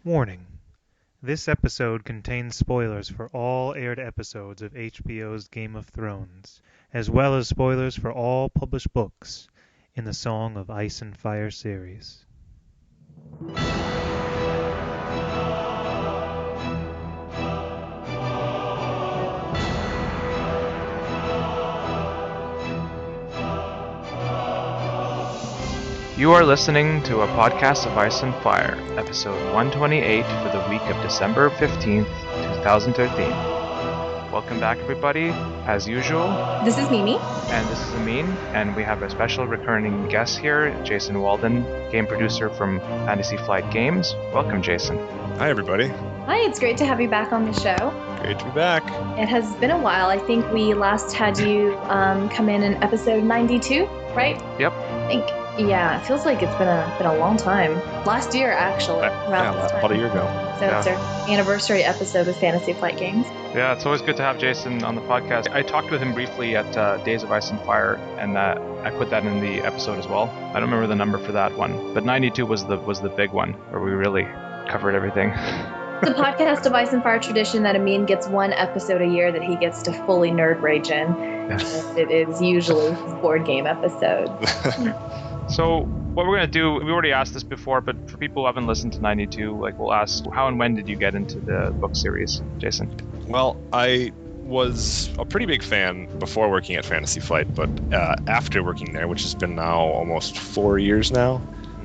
Warning: this episode contains spoilers for all aired episodes of HBO's Game of Thrones, as well as spoilers for all published books in the Song of Ice and Fire series. You are listening to a podcast of Ice and Fire, episode 128 for the week of December 15th, 2013. Welcome back, everybody. As usual, this is Mimi. And this is Amin, and we have a special recurring guest here, Jason Walden, game producer from Fantasy Flight Games. Welcome, Jason. Hi, everybody. Hi, it's great to have you back on the show. Great to be back. It has been a while. I think we last had you come in episode 92, right? Yep. I think. Yeah, it feels like it's been a long time. Last year, actually. About a year ago. So It's our anniversary episode with Fantasy Flight Games. Yeah, it's always good to have Jason on the podcast. I talked with him briefly at Days of Ice and Fire, and I put that in the episode as well. I don't remember the number for that one, but 92 was the big one, where we really covered everything. It's a podcast of Ice and Fire tradition that Amin gets one episode a year that he gets to fully nerd rage in. And it is usually his board game episode. So what we're going to do, we already asked this before, but for people who haven't listened to 92, we'll ask, how and when did you get into the book series, Jason? Well, I was a pretty big fan before working at Fantasy Flight, but after working there, which has been now almost 4 years now,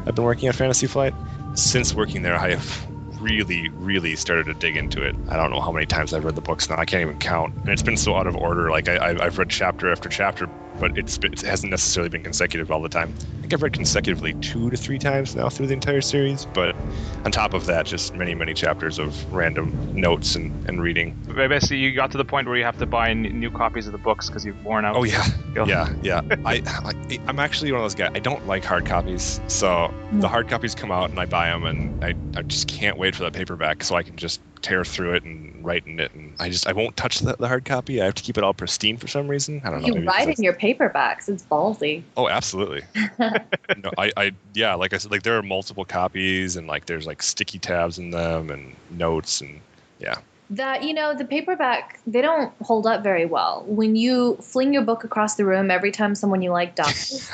I've been working at Fantasy Flight. Since working there, I have really started to dig into it. I don't know how many times I've read the books now. I can't even count. And it's been so out of order. I've read chapter after chapter, but it hasn't necessarily been consecutive all the time. I think I've read consecutively 2 to 3 times now through the entire series, but on top of that, just many chapters of random notes and reading. Basically, you got to the point where you have to buy new copies of the books because you've worn out. Oh, yeah. Yeah. I'm actually one of those guys. I don't like hard copies, so the hard copies come out and I buy them, and I just can't wait for that paperback so I can just tear through it and write in it, and I won't touch the hard copy. I have to keep it all pristine for some reason. I don't know. You write in your paperbacks. It's ballsy. Oh, absolutely. No, like I said, there are multiple copies, and there's sticky tabs in them and notes, and yeah. The paperback, they don't hold up very well. When you fling your book across the room every time someone you like dies,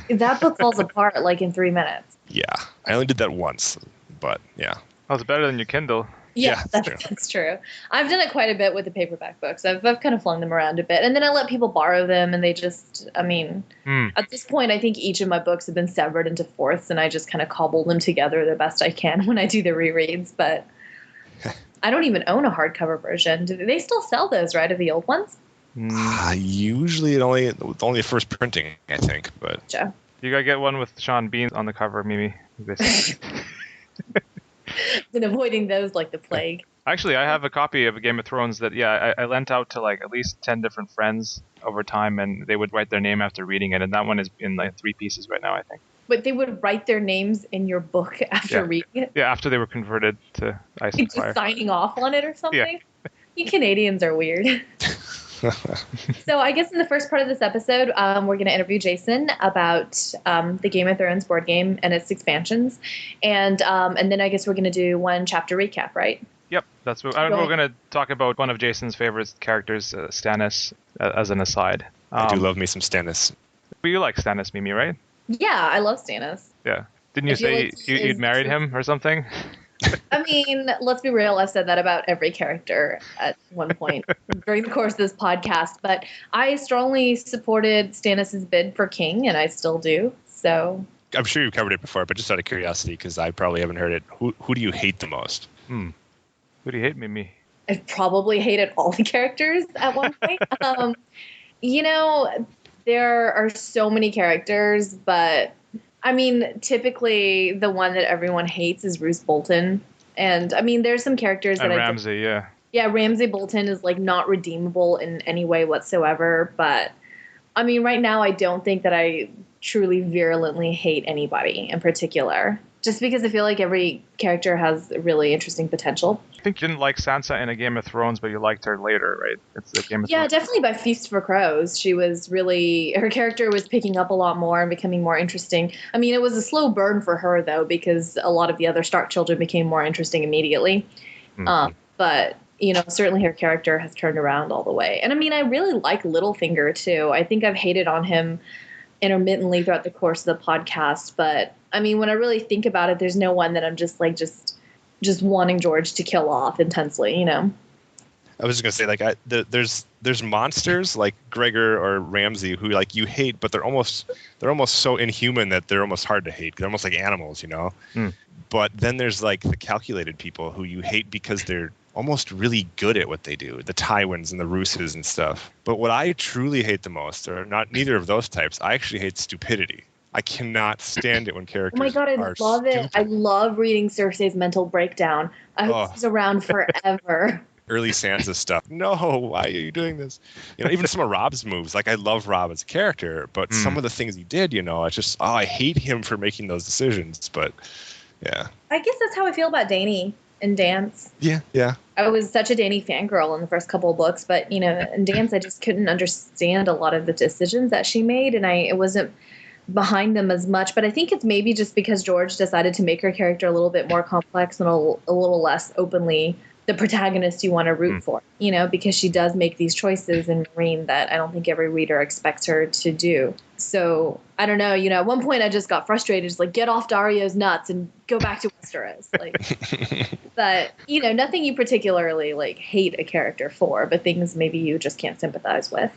that book falls apart in 3 minutes. Yeah, I only did that once, but yeah. Oh, it's better than your Kindle. Yeah, that's true. I've done it quite a bit with the paperback books. I've kind of flung them around a bit. And then I let people borrow them, and they just, at this point, I think each of my books have been severed into fourths, and I just kind of cobble them together the best I can when I do the rereads. But I don't even own a hardcover version. Do they still sell those, right, of the old ones? Usually only the first printing, I think. But Gotcha. You got to get one with Sean Bean on the cover, Mimi. Been avoiding those like the plague. Actually, I have a copy of Game of Thrones that, I lent out to at least 10 different friends over time, and they would write their name after reading it, and that one is in 3 pieces right now, I think. But they would write their names in your book after reading it? Yeah, after they were converted to Ice and Fire. Just signing off on it or something? Yeah. You Canadians are weird. So I guess in the first part of this episode, we're going to interview Jason about the Game of Thrones board game and its expansions, and then I guess we're going to do one chapter recap, right? Yep, that's what we're going to talk about. One of Jason's favorite characters, Stannis, as an aside. I do love me some Stannis. But you like Stannis, Mimi, right? Yeah, I love Stannis. Yeah, didn't you say you'd married him or something? I mean, let's be real. I've said that about every character at one point during the course of this podcast. But I strongly supported Stannis' bid for king, and I still do. So I'm sure you've covered it before, but just out of curiosity, because I probably haven't heard it, who do you hate the most? Who do you hate, Mimi? I probably hated all the characters at one point. There are so many characters, but typically the one that everyone hates is Roose Bolton. And there's some characters that Ramsay, yeah. Yeah, Ramsay Bolton is not redeemable in any way whatsoever. But right now I don't think that I truly virulently hate anybody in particular. Just because I feel like every character has really interesting potential. I think you didn't like Sansa in a Game of Thrones, but you liked her later, right? It's the Game of Yeah, Thrones. definitely by Feast for Crows. She was really, her character was picking up a lot more and becoming more interesting. I mean, it was a slow burn for her, though, because a lot of the other Stark children became more interesting immediately. But, you know, certainly her character has turned around all the way. And I mean, I really like Littlefinger, too. I think I've hated on him intermittently throughout the course of the podcast. But, I mean, when I really think about it, there's no one that I'm just wanting George to kill off intensely, you know? I was just gonna say, like, there's monsters like Gregor or Ramsay who like you hate, but they're almost so inhuman that they're almost hard to hate. They're almost like animals, you know. But then there's like the calculated people who you hate because they're almost really good at what they do, the Tywins and the Ruses and stuff. But what I truly hate the most are neither of those types. I actually hate stupidity. I cannot stand it when characters. Oh my god, I love stupid. it. I love reading Cersei's mental breakdown. I hope she's around forever. Early Sansa stuff. No, why are you doing this? You know, even some of Rob's moves. Like, I love Rob as a character, but some of the things he did, you know, it's just, I hate him for making those decisions. But yeah, I guess that's how I feel about Dany and Dance. Yeah. I was such a Dany fangirl in the first couple of books, but you know, in Dance, I just couldn't understand a lot of the decisions that she made, and it wasn't behind them as much. But I think it's maybe just because George decided to make her character a little bit more complex and a little less openly the protagonist you want to root for, you know, because she does make these choices in Meereen that I don't think every reader expects her to do. So I don't know, you know, at one point I just got frustrated, just like, get off Dario's nuts and go back to Westeros. Like, but you know, nothing you particularly like hate a character for, but things maybe you just can't sympathize with.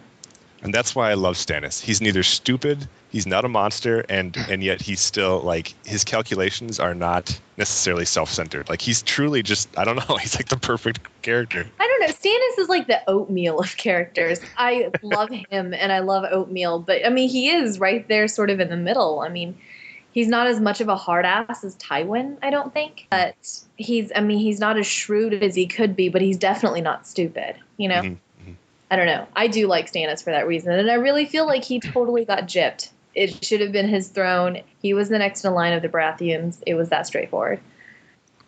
And that's why I love Stannis. He's neither stupid, he's not a monster, and yet he's still, like, his calculations are not necessarily self-centered. Like, he's truly just, I don't know, he's like the perfect character. I don't know. Stannis is like the oatmeal of characters. I love him and I love oatmeal, but I mean, he is right there sort of in the middle. I mean, he's not as much of a hard ass as Tywin, I don't think, but he's not as shrewd as he could be, but he's definitely not stupid, you know? I don't know. I do like Stannis for that reason. And I really feel like he totally got gypped. It should have been his throne. He was the next in line of the Baratheons. It was that straightforward.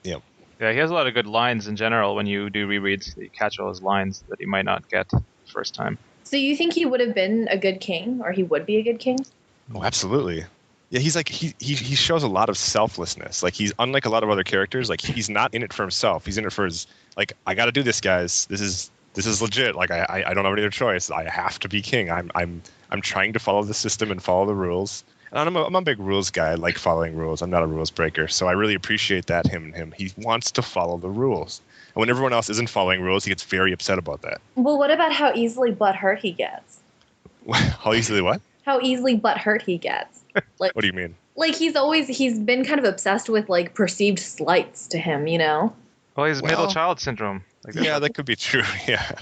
Yep. Yeah, he has a lot of good lines in general when you do rereads. You catch all his lines that he might not get the first time. So you think he would have been a good king, or he would be a good king? Oh, absolutely. Yeah, he's like, he shows a lot of selflessness. Like, he's unlike a lot of other characters. Like, he's not in it for himself. He's in it for his, like, I got to do this, guys. This is legit. Like, I don't have any other choice. I have to be king. I'm trying to follow the system and follow the rules. And I'm a big rules guy. I like following rules. I'm not a rules breaker. So I really appreciate that him. He wants to follow the rules. And when everyone else isn't following rules, he gets very upset about that. Well, what about how easily butthurt he gets? How easily what? How easily butthurt he gets. Like, What do you mean? Like, he's been kind of obsessed with, like, perceived slights to him, you know? Well, he's middle child syndrome. Like, Yeah, that could be true. Yeah.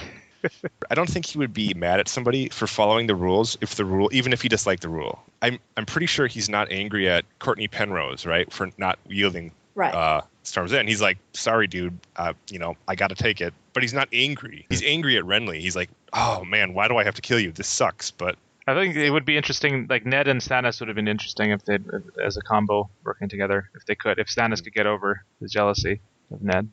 I don't think he would be mad at somebody for following the rules even if he disliked the rule. I'm pretty sure he's not angry at Courtney Penrose, right, for not wielding Storm's End. He's like, sorry, dude, you know, I got to take it. But he's not angry. He's angry at Renly. He's like, oh man, why do I have to kill you? This sucks. But I think it would be interesting. Like, Ned and Stannis would have been interesting if they, as a combo, working together. If Stannis could get over his jealousy of Ned.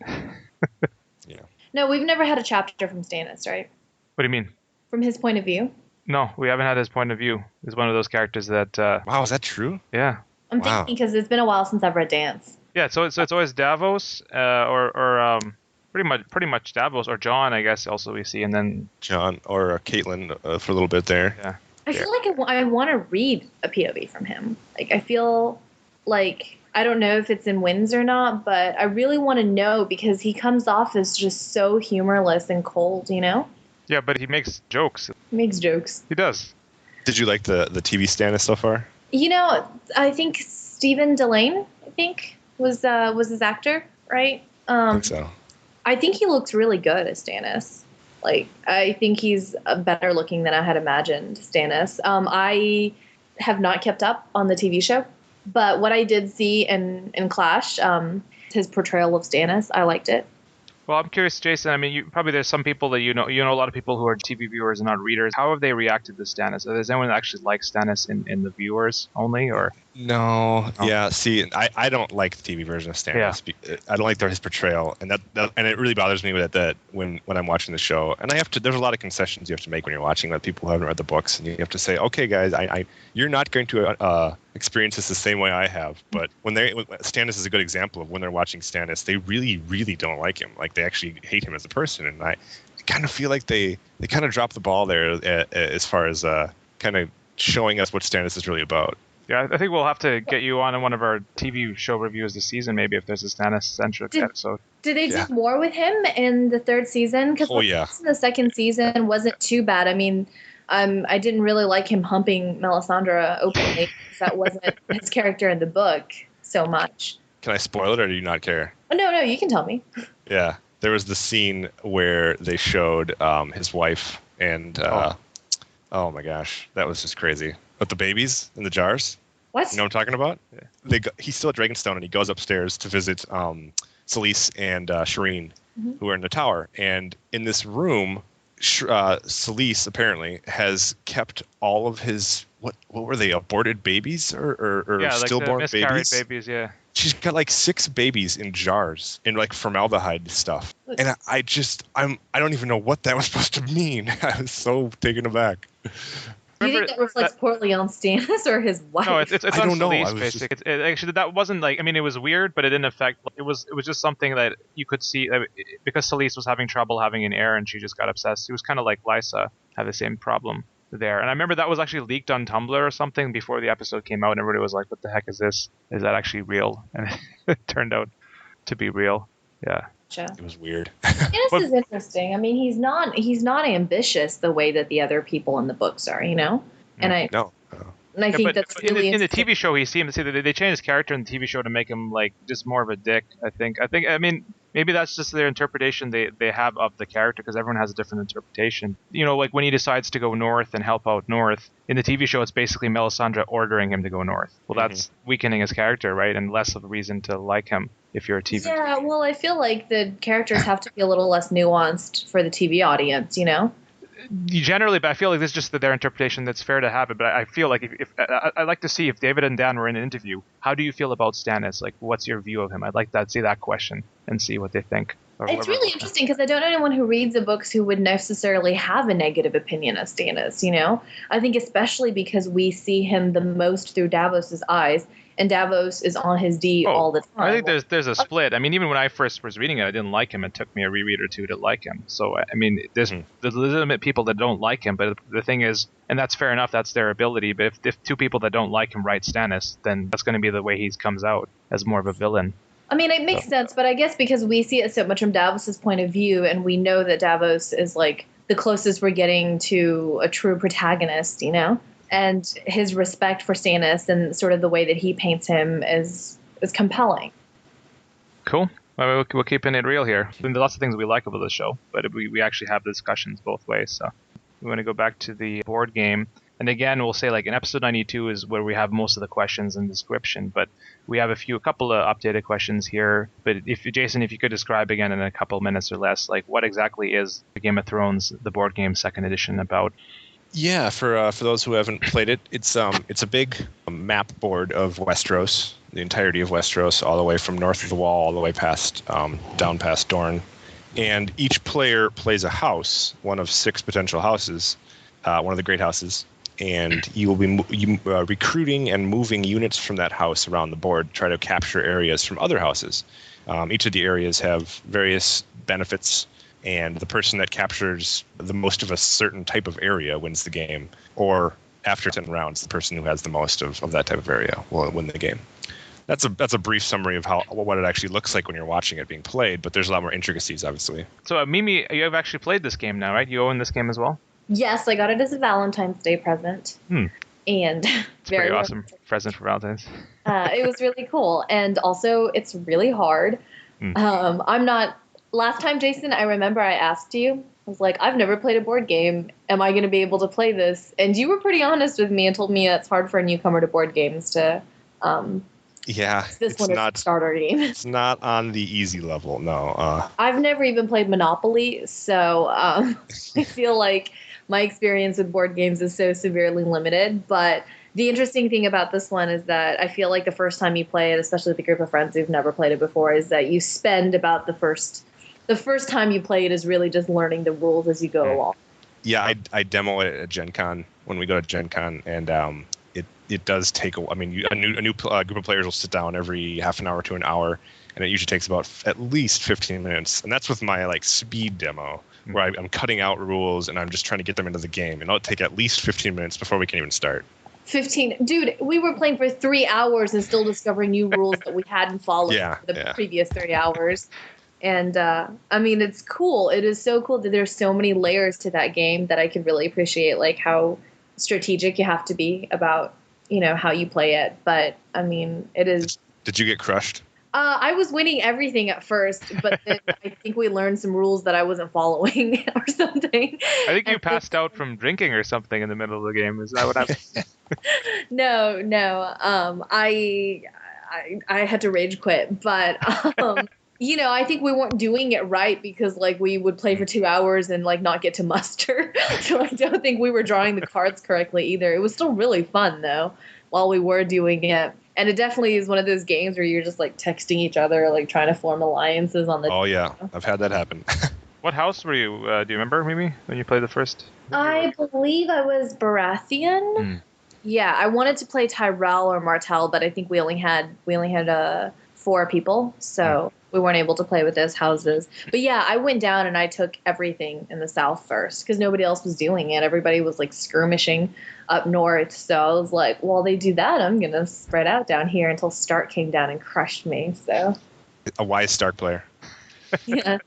Yeah. No, we've never had a chapter from Stannis, right? What do you mean? From his point of view? No, we haven't had his point of view. He's one of those characters that. Wow, is that true? Yeah. I'm thinking because it's been a while since I've read Dance. Yeah, so it's always Davos, or pretty much Davos or Jon, I guess. Also we see, and then Jon or Caitlyn for a little bit there. Yeah. I feel like I want to read a POV from him. Like, I feel like, I don't know if it's in Winds or not, but I really want to know because he comes off as just so humorless and cold, you know? Yeah, but he makes jokes. He makes jokes. He does. Did you like the TV Stannis so far? You know, I think Stephen Delane, was his actor, right? I think so. I think he looks really good as Stannis. Like, I think he's better looking than I had imagined Stannis. I have not kept up on the TV show, but what I did see in Clash, his portrayal of Stannis, I liked it. Well, I'm curious, Jason. I mean, there's some people that you know a lot of people who are TV viewers and not readers. How have they reacted to Stannis? Does anyone actually like Stannis in the viewers only, or? No, Oh. yeah. See, I don't like the TV version of Stannis. I don't like his portrayal, and and it really bothers me that when I'm watching the show, and I have to. There's a lot of concessions you have to make when you're watching that people who haven't read the books, and you have to say, okay, guys, you're not going to experience this the same way I have. But Stannis is a good example of when they're watching Stannis, they really, really don't like him. Like they actually hate him as a person, and I kind of feel like they kind of dropped the ball there as far as kind of showing us what Stannis is really about. Yeah, I think we'll have to get you on in one of our TV show reviews this season, maybe if there's a Stannis-centric episode. Did they do more with him in the third season? Because the second season wasn't too bad. I mean, I didn't really like him humping Melisandre openly. That wasn't his character in the book so much. Can I spoil it, or do you not care? Oh, no, you can tell me. Yeah, there was the scene where they showed his wife and oh my gosh, that was just crazy. With the babies in the jars. What? You know what I'm talking about? Yeah. He's still at Dragonstone, and he goes upstairs to visit Selyse and Shireen, who are in the tower. And in this room, Selyse apparently has kept all of his what were they, aborted babies or stillborn like miscarried babies? Yeah. She's got like 6 babies in jars in like formaldehyde stuff, and I don't even know what that was supposed to mean. I was so taken aback. Do you think that reflects poorly on Stannis or his wife? No, it's I on don't know. Selyse, basically. Actually, that wasn't like. I mean, it was weird, but it didn't affect. It was just something that you could see because Selyse was having trouble having an heir, and she just got obsessed. It was kind of like Lysa had the same problem there. And I remember that was actually leaked on Tumblr or something before the episode came out, and everybody was like, "What the heck is this? Is that actually real?" And it turned out to be real. Yeah. It was weird. Stannis is interesting. I mean, he's not ambitious the way that the other people in the books are, you know. And I think that's really in the TV show he seems to they changed his character in the TV show to make him like just more of a dick. I mean maybe that's just their interpretation they have of the character, because everyone has a different interpretation. You know, like when he decides to go north and help out north in the TV show, it's basically Melisandre ordering him to go north. Well, that's weakening his character, right? And less of a reason to like him if you're a TV. Yeah, well, I feel like the characters have to be a little less nuanced for the TV audience, you know. Generally, but I feel like this is just their interpretation that's fair to have it. But I feel like if I'd like to see if David and Dan were in an interview, how do you feel about Stannis? Like, what's your view of him? I'd like to see that question and see what they think. It's really interesting because I don't know anyone who reads the books who would necessarily have a negative opinion of Stannis, you know? I think especially because we see him the most through Davos's eyes, and Davos is on his D all the time. I think there's a split. I mean, even when I first was reading it, I didn't like him. It took me a reread or two to like him. So, I mean, there's legitimate people that don't like him, but the thing is, and that's fair enough, that's their ability, but if 2 people that don't like him write Stannis, then that's going to be the way he comes out, as more of a villain. I mean, it makes sense, but I guess because we see it so much from Davos's point of view, and we know that Davos is like the closest we're getting to a true protagonist, you know? And his respect for Stannis and sort of the way that he paints him is compelling. Cool. Well, we're keeping it real here. There's lots of things we like about the show, but we actually have discussions both ways. So we want to go back to the board game. And again, we'll say like in episode 92 is where we have most of the questions and description, but we have a couple of updated questions here. But Jason, if you could describe again in a couple of minutes or less, like what exactly is the Game of Thrones, the board game 2nd edition about? Yeah, for those who haven't played it, it's a big map board of Westeros, the entirety of Westeros, all the way from north of the Wall, all the way past down past Dorne, and each player plays a house, one of 6 potential houses, one of the great houses, and you will be recruiting and moving units from that house around the board to try to capture areas from other houses. Each of the areas have various benefits, and the person that captures the most of a certain type of area wins the game. Or after 10 rounds, the person who has the most of that type of area will win the game. That's a brief summary of what it actually looks like when you're watching it being played, but there's a lot more intricacies, obviously. So, Mimi, you have actually played this game now, right? You own this game as well? Yes, I got it as a Valentine's Day present. And it's very pretty awesome present for Valentine's. It was really cool. And also, it's really hard. Last time, Jason, I remember I asked you, I was like, I've never played a board game. Am I going to be able to play this? And you were pretty honest with me and told me it's hard for a newcomer to board games to this one is a starter game. It's not on the easy level, no. I've never even played Monopoly, so I feel like my experience with board games is so severely limited. But The interesting thing about this one is that I feel like the first time you play it, especially with a group of friends who've never played it before, is that you spend about the first time you play it is really just learning the rules as you go along. Yeah, I demo it at Gen Con when we go to Gen Con, and it does take a new group of players will sit down every half an hour to an hour, and it usually takes about at least 15 minutes, and that's with my like speed demo where I'm cutting out rules and I'm just trying to get them into the game, and it'll take at least 15 minutes before we can even start. 15, dude, we were playing for 3 hours and still discovering new rules that we hadn't followed for the previous 3 hours. And I mean, it's cool. It is so cool that there's so many layers to that game that I could really appreciate, like how strategic you have to be about, how you play it. But I mean, it is. Did you get crushed? I was winning everything at first, but then I think we learned some rules that I wasn't following or something. I think you passed out from drinking or something in the middle of the game. Is that what happened? No. I had to rage quit, but I think we weren't doing it right because like we would play for 2 hours and like not get to muster. So I don't think we were drawing the cards correctly either. It was still really fun though while we were doing it. And it definitely is one of those games where you're just like texting each other, like trying to form alliances on the. Oh yeah, I've had that happen. What house were you? Do you remember, Mimi, when you played the first? I believe I was Baratheon. Yeah, I wanted to play Tyrell or Martell, but I think we only had 4 people, so we weren't able to play with those houses. But yeah, I went down and I took everything in the south first because nobody else was doing it. Everybody was like skirmishing up north. So I was like, while they do that, I'm going to spread out down here until Stark came down and crushed me. So a wise Stark player. Yeah.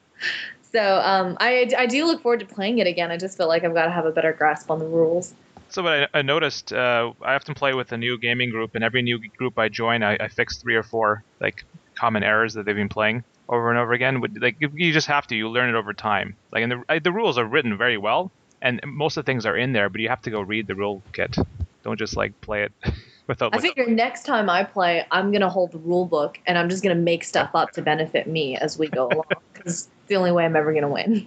So I do look forward to playing it again. I just feel like I've got to have a better grasp on the rules. So what I noticed, I often play with a new gaming group, and every new group I join, I fix 3 or 4 like common errors that they've been playing over and over again. Like you just have to, you learn it over time. Like, and the rules are written very well, and most of the things are in there, but you have to go read the rule kit. Don't just like play it without. I figure next time I play, I'm gonna hold the rule book, and I'm just gonna make stuff up to benefit me as we go along, because it's the only way I'm ever gonna win.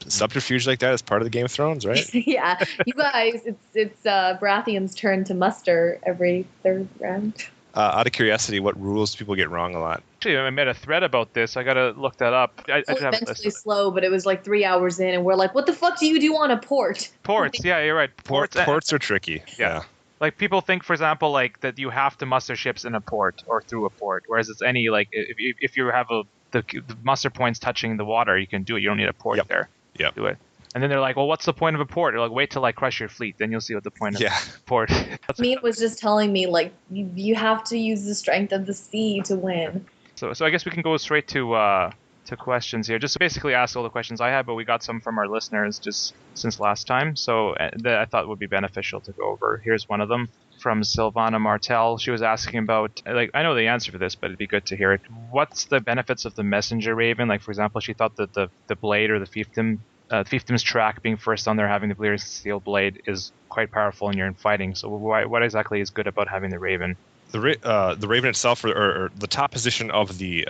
Subterfuge like that is part of the Game of Thrones, right? Yeah, you guys, it's Baratheon's turn to muster every 3rd round. Out of curiosity, what rules do people get wrong a lot? Actually, I made a thread about this. I gotta look that up. I was mentally slow, but it was like 3 hours in, and we're like, "What the fuck do you do on a port?" Ports, yeah, you're right. Ports are tricky. Yeah. Like people think, for example, like that you have to muster ships in a port or through a port, whereas it's any like if you have the muster points touching the water, you can do it. You don't need a port there. Yeah. Do it. And then they're like, well, what's the point of a port? They're like, wait till I crush your fleet, then you'll see what the point of a port. Meat was just telling me, like, you have to use the strength of the sea to win. So I guess we can go straight to questions here. Just basically ask all the questions I had, but we got some from our listeners just since last time, so that I thought would be beneficial to go over. Here's one of them from Silvana Martel. She was asking about, like, I know the answer for this, but it'd be good to hear it. What's the benefits of the messenger raven? Like, for example, she thought that the blade or the fiefdom's track being first on there, having the Valyrian steel blade is quite powerful when you're in fighting. So what exactly is good about having the raven? The raven itself, or the top position of the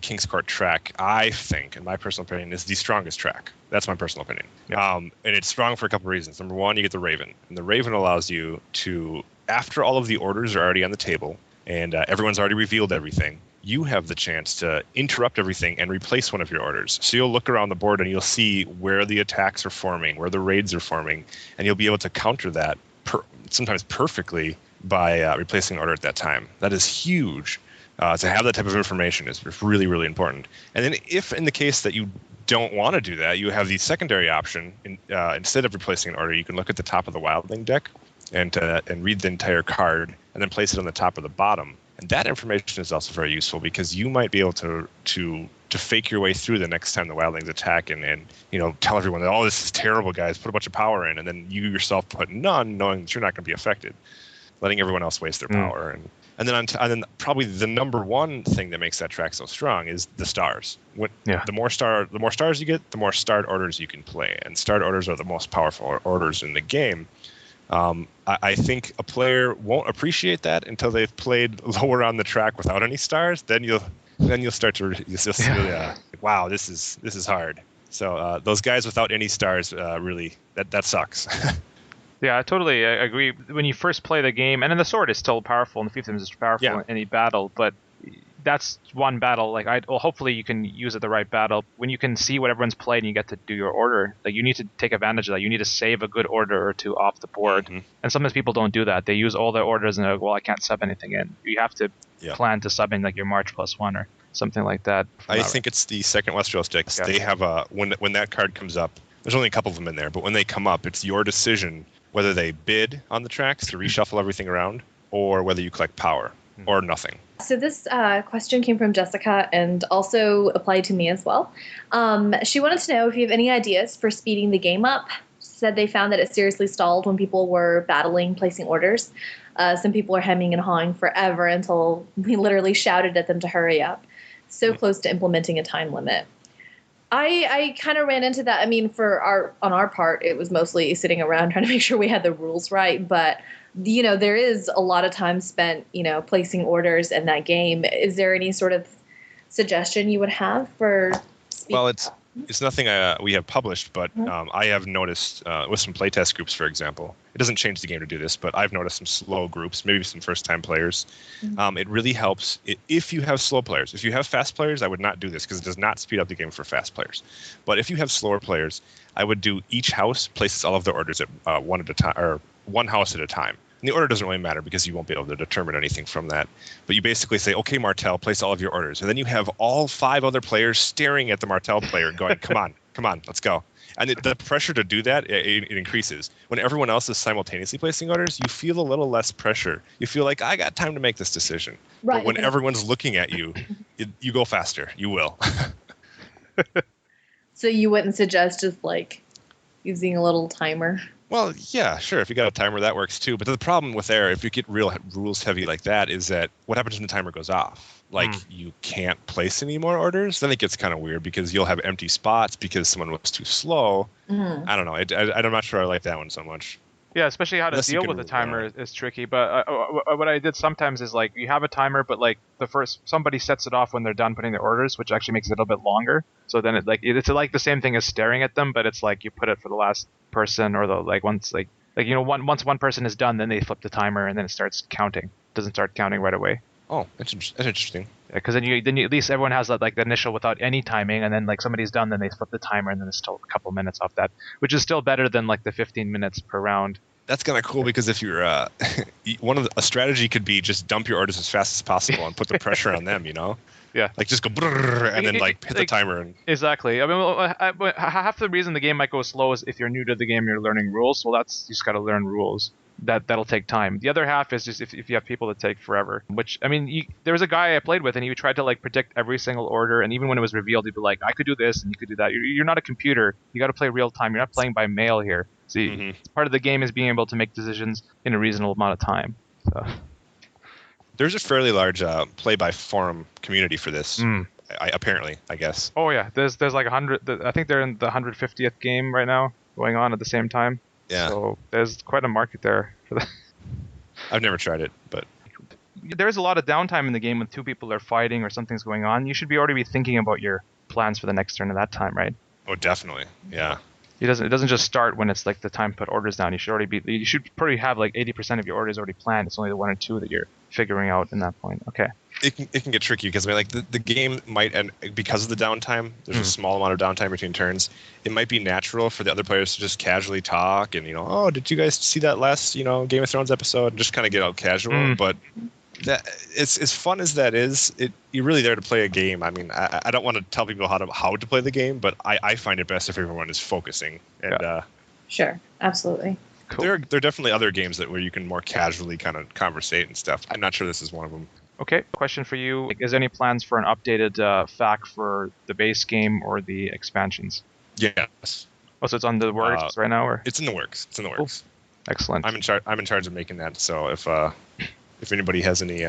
King's Court track, I think, in my personal opinion, is the strongest track. That's my personal opinion. Yeah. And it's strong for a couple of reasons. Number one, you get the raven, and the raven allows you to, after all of the orders are already on the table and everyone's already revealed everything, you have the chance to interrupt everything and replace one of your orders. So you'll look around the board and you'll see where the attacks are forming, where the raids are forming, and you'll be able to counter that sometimes perfectly by replacing an order at that time. That is huge. To have that type of information is really, really important. And then if in the case that you don't want to do that, you have the secondary option. Instead of replacing an order, you can look at the top of the Wildling deck and read the entire card and then place it on the top or the bottom. And that information is also very useful because you might be able to fake your way through the next time the Wildlings attack and tell everyone that, oh, this is terrible, guys, put a bunch of power in, and then you yourself put none, knowing that you're not going to be affected, letting everyone else waste their power. And then probably the number one thing that makes that track so strong is the stars. The more stars you get, the more starred orders you can play, and starred orders are the most powerful orders in the game. I think a player won't appreciate that until they've played lower on the track without any stars. Then you'll start to wow, this is hard. So those guys without any stars, really that sucks. Yeah, I totally agree. When you first play the game, and then the sword is still powerful, and the fiefdom is powerful in any battle, but that's one battle. Like, hopefully you can use it the right battle. When you can see what everyone's played and you get to do your order, like, you need to take advantage of that. You need to save a good order or two off the board. And sometimes people don't do that. They use all their orders and they're like, well, I can't sub anything in. You have to plan to sub in like your March +1 or something like that. I think it's the second Westeros sticks. Yeah. They have when that card comes up, there's only a couple of them in there, but when they come up, it's your decision whether they bid on the tracks to reshuffle everything around, or whether you collect power, or nothing. So this question came from Jessica and also applied to me as well. She wanted to know if you have any ideas for speeding the game up. She said they found that it seriously stalled when people were battling, placing orders. Some people are hemming and hawing forever until we literally shouted at them to hurry up. So close to implementing a time limit. I kind of ran into that. I mean, on our part, it was mostly sitting around trying to make sure we had the rules right. But, there is a lot of time spent, placing orders in that game. Is there any sort of suggestion you would have for speed? Well, it's nothing we have published, but I have noticed with some playtest groups, for example, it doesn't change the game to do this, but I've noticed some slow groups, maybe some first-time players. It really helps if you have slow players. If you have fast players, I would not do this because it does not speed up the game for fast players. But if you have slower players, I would do each house places all of their orders at one at a time, or one house at a time. And the order doesn't really matter because you won't be able to determine anything from that. But you basically say, okay, Martell, place all of your orders. And then you have all 5 other players staring at the Martell player going, come on, let's go. And the pressure to do that, it increases. When everyone else is simultaneously placing orders, you feel a little less pressure. You feel like, I got time to make this decision. Right. But when everyone's looking at you, you go faster. You will. So you wouldn't suggest just like using a little timer? Well, yeah, sure. If you got a timer, that works too. But the problem with if you get real rules heavy like that, is that what happens when the timer goes off? Like, you can't place any more orders? Then it gets kind of weird because you'll have empty spots because someone was too slow. I don't know. I'm not sure I like that one so much. Yeah, especially how to deal with the timer is tricky. But what I did sometimes is, like, you have a timer, but like somebody sets it off when they're done putting their orders, which actually makes it a little bit longer. So then it's like the same thing as staring at them, but it's like you put it for the last person, or once once one person is done, then they flip the timer and then it starts counting. It doesn't start counting right away. Oh, that's interesting. Because then at least everyone has that, like, the initial without any timing, and then like somebody's done, then they flip the timer, and then it's still a couple minutes off that, which is still better than like the 15 minutes per round. That's kind of cool because if you're a strategy could be just dump your orders as fast as possible and put the pressure on them, Yeah. Like just go and then like hit the timer. Exactly. I mean, half the reason the game might go slow is if you're new to the game, you're learning rules. Well, you just got to learn rules. That'll take time. The other half is just if you have people that take forever. Which, I mean, there was a guy I played with, and he tried to like predict every single order, and even when it was revealed, he'd be like, I could do this and you could do that. You're not a computer. You got to play real time. You're not playing by mail here. So part of the game is being able to make decisions in a reasonable amount of time. So. There's a fairly large play by forum community for this. Apparently, I guess. Oh yeah, there's like 100. I think they're in the 150th game right now, going on at the same time. Yeah. So there's quite a market there for that. I've never tried it, but there's a lot of downtime in the game when 2 people are fighting or something's going on. You should already be thinking about your plans for the next turn at that time, right? Oh, definitely. Yeah. It doesn't just start when it's like the time to put orders down. You should probably have like 80% of your orders already planned. It's only the 1 or 2 that you're figuring out in that point. Okay. It can get tricky because, I mean, like the game might end because of the downtime. There's a small amount of downtime between turns. It might be natural for the other players to just casually talk and, oh, did you guys see that last Game of Thrones episode? Just kind of get out casual. But that it's as fun as that is. You're really there to play a game. I mean, I don't want to tell people how to play the game, but I find it best if everyone is focusing. And sure, absolutely. Cool. There are definitely other games where you can more casually kind of conversate and stuff. I'm not sure this is one of them. Okay, question for you. Is there any plans for an updated FAQ for the base game or the expansions? Yes. Oh, so it's on the works right now, or? It's in the works. Cool. Excellent. I'm in charge of making that. So if anybody has any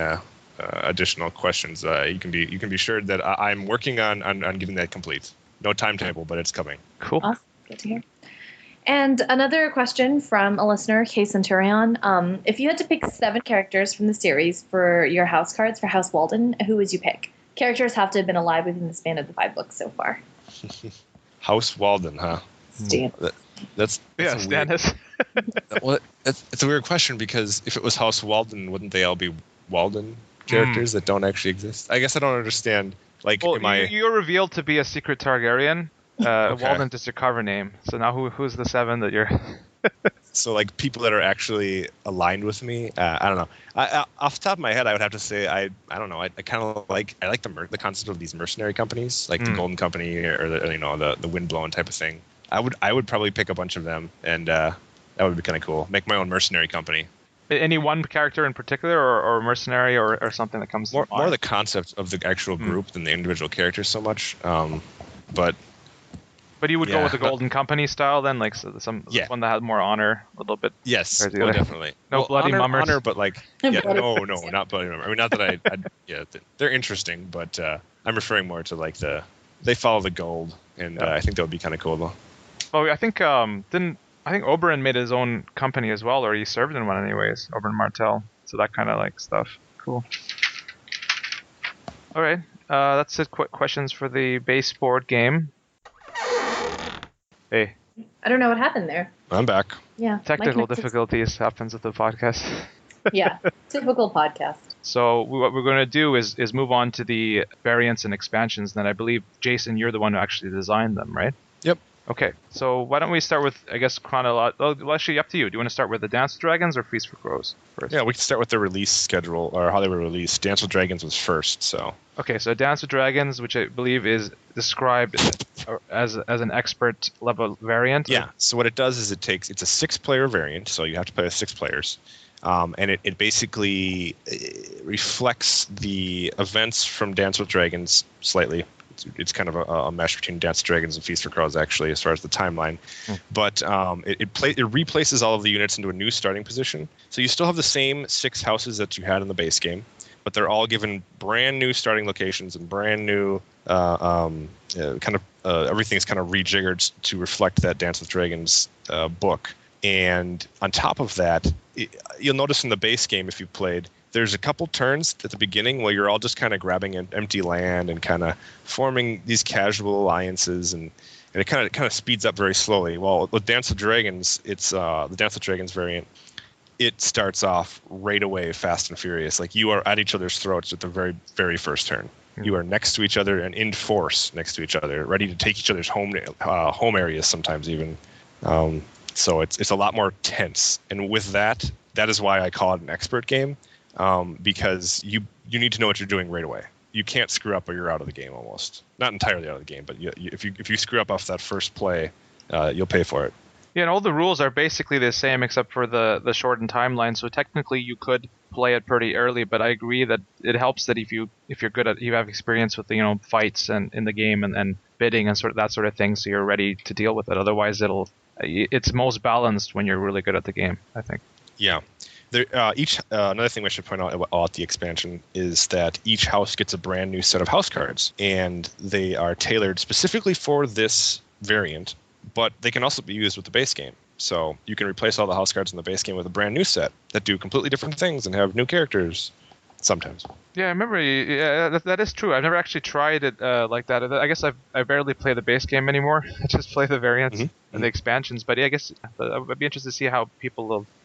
additional questions, you can be sure that I'm working on getting that complete. No timetable, but it's coming. Cool. Awesome. Good to hear. And another question from a listener, K Centurion. If you had to pick 7 characters from the series for your house cards for House Walden, who would you pick? Characters have to have been alive within the span of the 5 books so far. House Walden, huh? Damn. That's Yes, a weird, Dennis. well, it's a weird question because if it was House Walden, wouldn't they all be Walden characters that don't actually exist? I guess I don't understand. Like, Well, you're revealed to be a secret Targaryen. Okay. Walden's just your cover name. So now who's the 7 that you're... So like people that are actually aligned with me? I don't know. Off the top of my head, I would have to say I don't know. I kind of like the concept of these mercenary companies, like the Golden Company or the Windblown type of thing. I would probably pick a bunch of them, and that would be kind of cool. Make my own mercenary company. Any one character in particular, or mercenary, or something that comes More to mind? the concept of the actual group than the individual characters so much. But you would go with the Golden Company style then, like one that had more honor, a little bit. Yes, definitely. No bloody mummers. Honor, but like, yeah, no, not bloody mummers. I mean, not that yeah, they're interesting, but I'm referring more to like they follow the gold, and I think that would be kind of cool though. Oh, I think Oberyn made his own company as well, or he served in one anyways, Oberyn Martell. So that kind of like stuff. Cool. All right, that's it. Questions for the base board game. Hey. I don't know what happened there. I'm back. Yeah. Technical difficulties happens with the podcast. Yeah, typical podcast. So what we're going to do is move on to the variants and expansions. Then I believe, Jason, you're the one who actually designed them, right? Yep. Okay, so why don't we start with, I guess, chronological. Well, actually, up to you. Do you want to start with the Dance of Dragons or Feast for Crows first? Yeah, we can start with the release schedule or how they were released. Dance with Dragons was first, so. Okay, so Dance with Dragons, which I believe is described as an expert level variant. Yeah. So what it does is it's a 6-player variant, so you have to play with 6 players, and it basically reflects the events from Dance with Dragons slightly. It's kind of a mesh between Dance with Dragons and Feast for Crows, actually, as far as the timeline. But it replaces all of the units into a new starting position. So you still have the same 6 houses that you had in the base game, but they're all given brand new starting locations and brand new everything's kind of rejiggered to reflect that Dance with Dragons book. And on top of that, you'll notice in the base game, if you played, there's a couple turns at the beginning where you're all just kind of grabbing an empty land and kind of forming these casual alliances, and it kind of speeds up very slowly. Well, with Dance of Dragons, it's the Dance of Dragons variant. It starts off right away, fast and furious. Like you are at each other's throats at the very, very first turn. You are next to each other and in force next to each other, ready to take each other's home areas sometimes even. So it's a lot more tense. And with that is why I call it an expert game. Because you need to know what you're doing right away. You can't screw up or you're out of the game almost. Not entirely out of the game, but if you screw up off that first play, you'll pay for it. Yeah, and all the rules are basically the same except for the shortened timeline. So technically you could play it pretty early, but I agree that it helps that if you're good at, you have experience with the fights and in the game and bidding and that sort of thing, so you're ready to deal with it. Otherwise it's most balanced when you're really good at the game, I think. Yeah. Another thing we should point out about the expansion is that each house gets a brand new set of house cards, and they are tailored specifically for this variant, but they can also be used with the base game. So you can replace all the house cards in the base game with a brand new set that do completely different things and have new characters sometimes. Yeah, I remember. Yeah, that is true. I've never actually tried it like that. I guess I barely play the base game anymore. I just play the variants and the expansions. But yeah, I guess I'd be interested to see how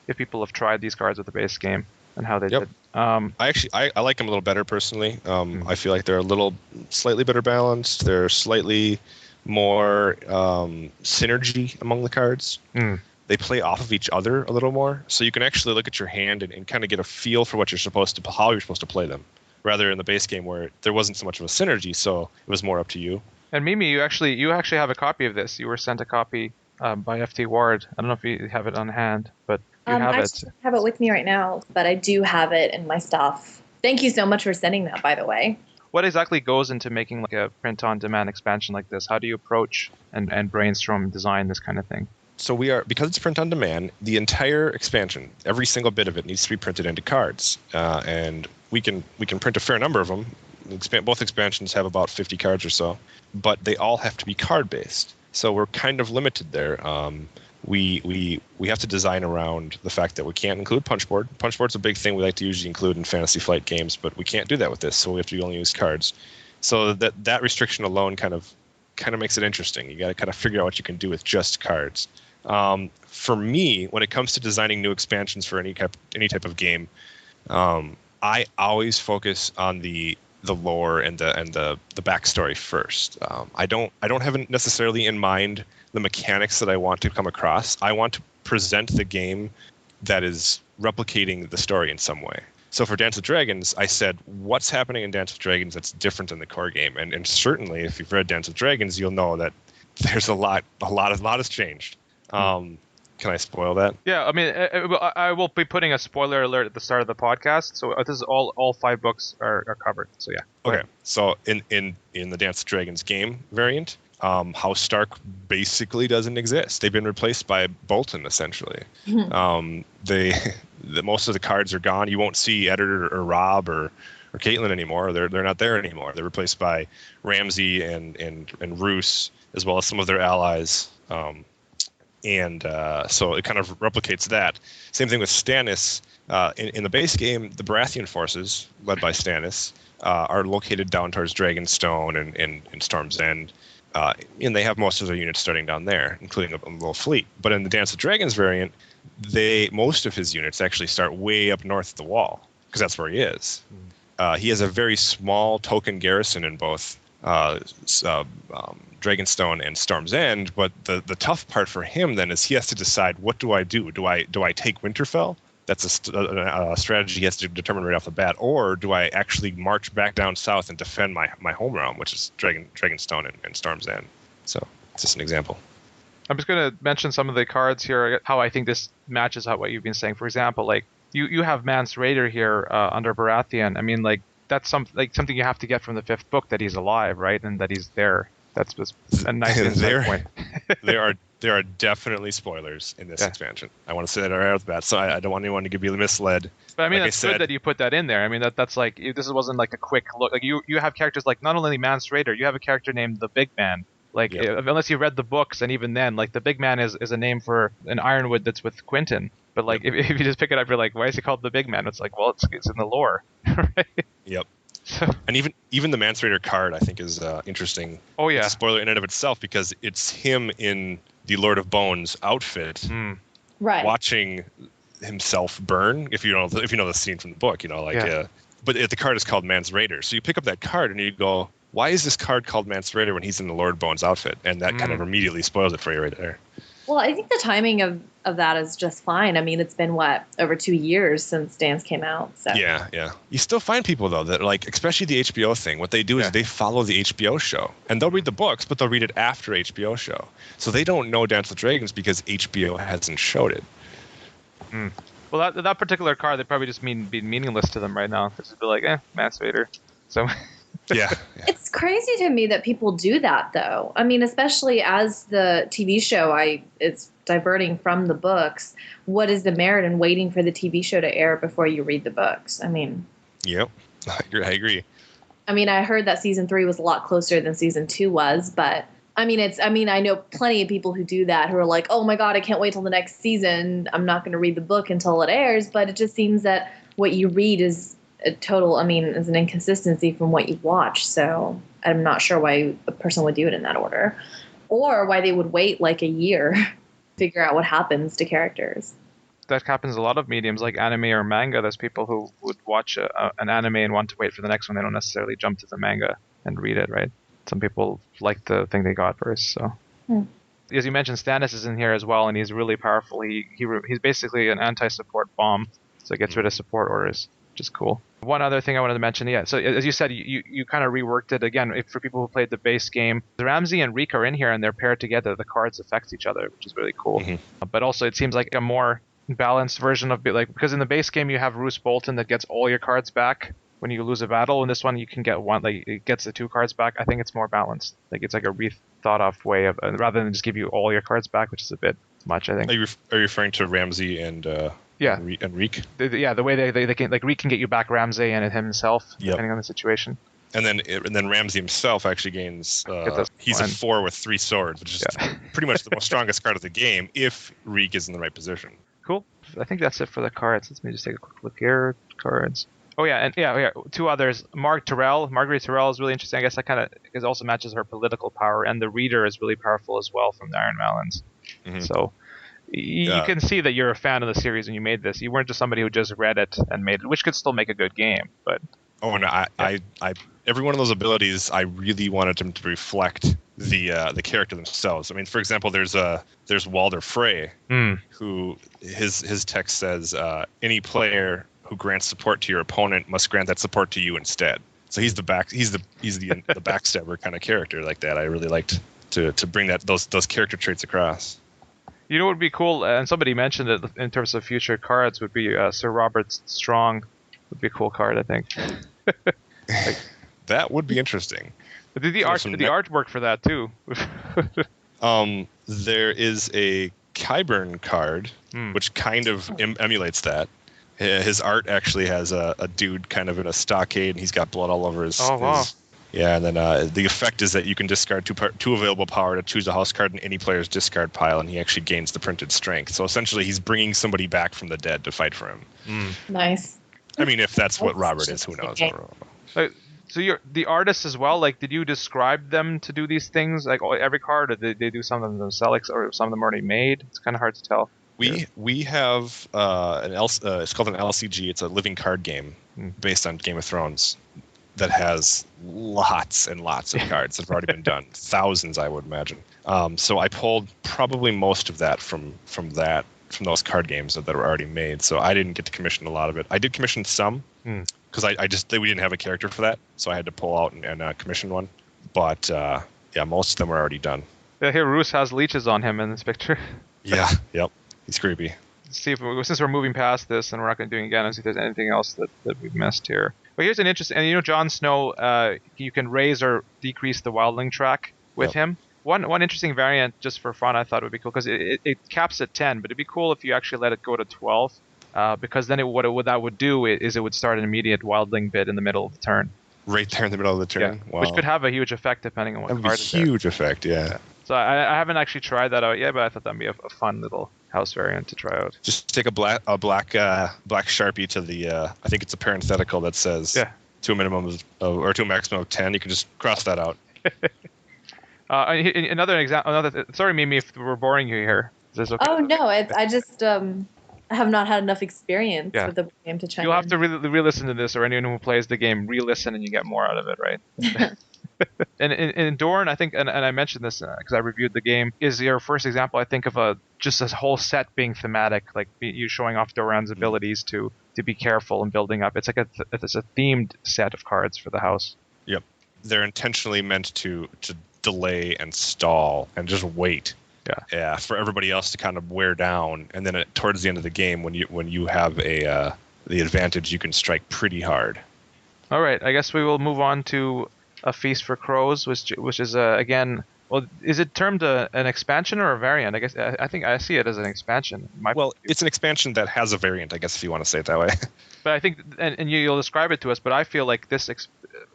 if people have tried these cards with the base game and how they did. I like them a little better personally. I feel like they're a slightly better balanced. They're slightly more synergy among the cards. They play off of each other a little more, so you can actually look at your hand and kind of get a feel for how you're supposed to play them, rather in the base game where there wasn't so much of a synergy, so it was more up to you. And Mimi, you actually have a copy of this. You were sent a copy by FT Ward. I don't know if you have it on hand, but you have it. I just have it with me right now, but I do have it in my stuff. Thank you so much for sending that, by the way. What exactly goes into making like a print-on-demand expansion like this? How do you approach and brainstorm and design this kind of thing? So because it's print on demand, the entire expansion, every single bit of it needs to be printed into cards, and we can print a fair number of them. Both expansions have about 50 cards or so, but they all have to be card based. So we're kind of limited there. We have to design around the fact that we can't include punchboard. Punchboard's a big thing we like to usually include in Fantasy Flight games, but we can't do that with this, so we have to only use cards. So that restriction alone kind of makes it interesting. You got to kind of figure out what you can do with just cards. For me, when it comes to designing new expansions for any type of game, I always focus on the lore and the backstory first. I don't have necessarily in mind the mechanics that I want to come across. I want to present the game that is replicating the story in some way. So for Dance with Dragons, I said, what's happening in Dance with Dragons that's different than the core game? And certainly, if you've read Dance with Dragons, you'll know that there's a lot has changed. Can I spoil that? Yeah, I mean, I will be putting a spoiler alert at the start of the podcast. So this is all 5 books are covered. So yeah. Okay. So in the Dance with Dragons game variant, House Stark basically doesn't exist. They've been replaced by Bolton essentially. Most of the cards are gone. You won't see Editor or Rob or Caitlin anymore. They're not there anymore. They're replaced by Ramsey and Roose, as well as some of their allies. So it kind of replicates that. Same thing with Stannis. In the base game, the Baratheon forces, led by Stannis, are located down towards Dragonstone and Storm's End. And they have most of their units starting down there, including a little fleet. But in the Dance of Dragons variant, most of his units actually start way up north of the wall, because that's where he is. He has a very small token garrison in both Dragonstone and Storm's End, but the tough part for him then is he has to decide, what do I do? Do I take Winterfell? That's a strategy he has to determine right off the bat, or do I actually march back down south and defend my home realm, which is Dragonstone and Storm's End? So it's just an example. I'm just going to mention some of the cards here, how I think this matches what you've been saying. For example, like you have Mance Rayder here under Baratheon. I mean, like that's something you have to get from the 5th book, that he's alive, right, and that he's there. That's just a nice insight point. There are definitely spoilers in this expansion. I want to say that right off the bat, so I don't want anyone to be misled. But I mean, it's good that you put that in there. I mean, that's like, this wasn't like a quick look. Like you have characters like not only Mance Rayder, you have a character named the Big Man. Like unless you read the books, and even then, like the Big Man is a name for an Ironwood that's with Quentin. But like if you just pick it up, you're like, why is he called the Big Man? It's like, well, it's in the lore, right? Yep. And even the Mance Rayder card, I think, is interesting. Oh yeah, it's a spoiler in and of itself, because it's him in the Lord of Bones outfit, right, watching himself burn. If you know the scene from the book, but the card is called Mance Rayder. So you pick up that card and you go, why is this card called Mance Rayder when he's in the Lord of Bones outfit? And that kind of immediately spoils it for you right there. Well, I think the timing of that is just fine. I mean, it's been over 2 years since Dance came out. So yeah. You still find people though that, like, especially the HBO thing. What they do is they follow the HBO show, and they'll read the books, but they'll read it after HBO show. So they don't know Dance with Dragons because HBO hasn't showed it. Well, that particular card, they probably just be meaningless to them right now. They just be like, Mance Rayder. So. Yeah. It's crazy to me that people do that, though. I mean, especially as the TV show, it's diverting from the books. What is the merit in waiting for the TV show to air before you read the books? I mean. Yep, I agree. I mean, I heard that season 3 was a lot closer than season 2 was, but I mean, I know plenty of people who do that, who are like, oh my God, I can't wait till the next season. I'm not going to read the book until it airs. But it just seems that what you read is is an inconsistency from what you watch. So I'm not sure why a person would do it in that order, or why they would wait like a year to figure out what happens to characters. That happens in a lot of mediums like anime or manga. There's people who would watch an anime and want to wait for the next one. They don't necessarily jump to the manga and read it, right? Some people like the thing they got first. So, as you mentioned, Stannis is in here as well, and he's really powerful. He's basically an anti-support bomb, so it gets rid of support orders, which is cool. One other thing I wanted to mention, so as you said, you kind of reworked it again. For people who played the base game, Ramsey and Reek are in here and they're paired together. The cards affect each other, which is really cool. But also it seems like a more balanced version of because in the base game you have Roose Bolton that gets all your cards back when you lose a battle. In this one you can get one, like it gets the 2 cards back. I think it's more balanced. Like it's like a rethought of way of rather than just give you all your cards back, which is a bit much, I think. Are you referring to Ramsey and Reek? The way they can, like, Reek can get you back Ramsey and himself, depending on the situation. And then Ramsey himself actually gains. He's a 4 with 3 swords, which is pretty much the most strongest card of the game if Reek is in the right position. Cool. I think that's it for the cards. Let me just take a quick look here. Cards. Oh yeah, and 2 others. Margaery Tyrell is really interesting. I guess that kind of also matches her political power, and the Reader is really powerful as well from the Iron Malins. So You can see that you're a fan of the series when you made this. You weren't just somebody who just read it and made it, which could still make a good game. But I every one of those abilities, I really wanted them to reflect the character themselves. I mean, for example, there's Walder Frey, who his text says any player who grants support to your opponent must grant that support to you instead. So he's the backstabber kind of character like that. I really liked to bring those character traits across. You know what would be cool, and somebody mentioned it in terms of future cards, would be Sir Robert Strong. Would be a cool card, I think. That would be interesting. But the artwork for that too. There is a Kyburn card, which kind of emulates that. His art actually has a dude kind of in a stockade, and he's got blood all over his. Oh wow! Yeah, and then the effect is that you can discard two available power to choose a house card in any player's discard pile, and he actually gains the printed strength. So essentially, he's bringing somebody back from the dead to fight for him. Nice. I mean, if that's what Robert is, who knows? So you're the artists as well. Like, did you describe them to do these things? Like every card, or did they do some of them themselves, or some of them already made? It's kind of hard to tell. We have it's called an LCG. It's a living card game based on Game of Thrones that has lots and lots of cards that have already been done, thousands, I would imagine. So I pulled probably most of that from those card games that were already made. So I didn't get to commission a lot of it. I did commission some because we didn't have a character for that, so I had to pull out and commission one. But most of them were already done. Yeah, here Roos has leeches on him in this picture. Yeah, yep, he's creepy. See if since we're moving past this and we're not going to do it again, and see if there's anything else that we've missed here. But here's an interesting, and Jon Snow, you can raise or decrease the wildling track with him. One interesting variant, just for fun, I thought would be cool, because it caps at 10, but it'd be cool if you actually let it go to 12, because then what that would do is it would start an immediate wildling bid in the middle of the turn. Right there in the middle of the turn? Yeah. Wow. Which could have a huge effect depending on what card is there. A huge effect, yeah. So I haven't actually tried that out yet, but I thought that'd be a fun little house variant to try out. Just take a black Sharpie to the, I think it's a parenthetical that says to a minimum or to a maximum of 10. You can just cross that out. Another example. Sorry, Mimi, if we're boring you here. Is this okay? Oh no, I just have not had enough experience with the game to chime in. You'll have to re-listen to this, or anyone who plays the game, re-listen, and you get more out of it, right? And in Dorn, I think, and I mentioned this because I reviewed the game, is your first example, I think, of just this whole set being thematic, like you showing off Doran's abilities to be careful and building up. It's like it's a themed set of cards for the house. Yep, they're intentionally meant to delay and stall and just wait. Yeah, for everybody else to kind of wear down, and then towards the end of the game, when you have the advantage, you can strike pretty hard. All right, I guess we will move on to A Feast for Crows, which is again. Well, is it termed an expansion or a variant? I think I see it as an expansion. It's an expansion that has a variant, I guess, if you want to say it that way. But I think, and you'll describe it to us, but I feel like this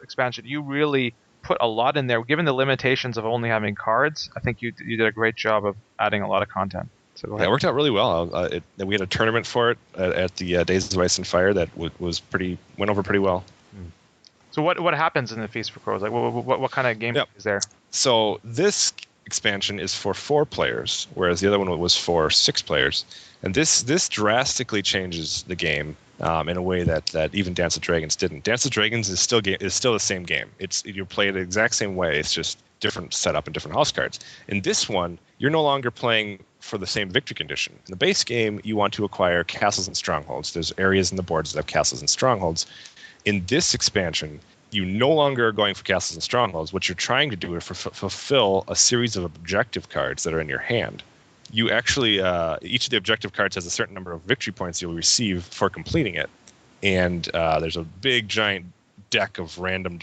expansion, you really put a lot in there. Given the limitations of only having cards, I think you did a great job of adding a lot of content. So go ahead. Yeah, it worked out really well. We had a tournament for it at the Days of Ice and Fire that went over pretty well. So what happens in the Feast for Crows? Like what kind of game is there? So this expansion is for 4 players, whereas the other one was for 6 players. And this drastically changes the game in a way that even Dance of Dragons didn't. Dance of Dragons is still the same game. You play it the exact same way. It's just different setup and different house cards. In this one, you're no longer playing for the same victory condition. In the base game, you want to acquire castles and strongholds. There's areas in the boards that have castles and strongholds. In this expansion, you no longer are going for castles and strongholds. What you're trying to do is fulfill a series of objective cards that are in your hand. You actually, each of the objective cards has a certain number of victory points you'll receive for completing it. And there's a big, giant deck of random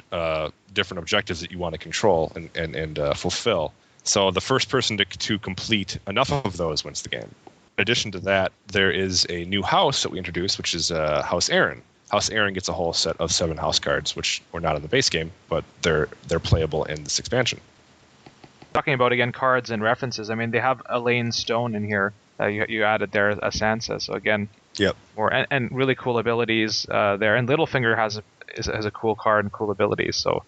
different objectives that you want to control and fulfill. So the first person to complete enough of those wins the game. In addition to that, there is a new house that we introduced, which is House Aaron. House Aaron gets a whole set of 7 house cards, which were not in the base game, but they're playable in this expansion. Talking about, again, cards and references, I mean, they have Elaine Stone in here. You added there a Sansa, so again, and really cool abilities there. And Littlefinger has a cool card and cool abilities. So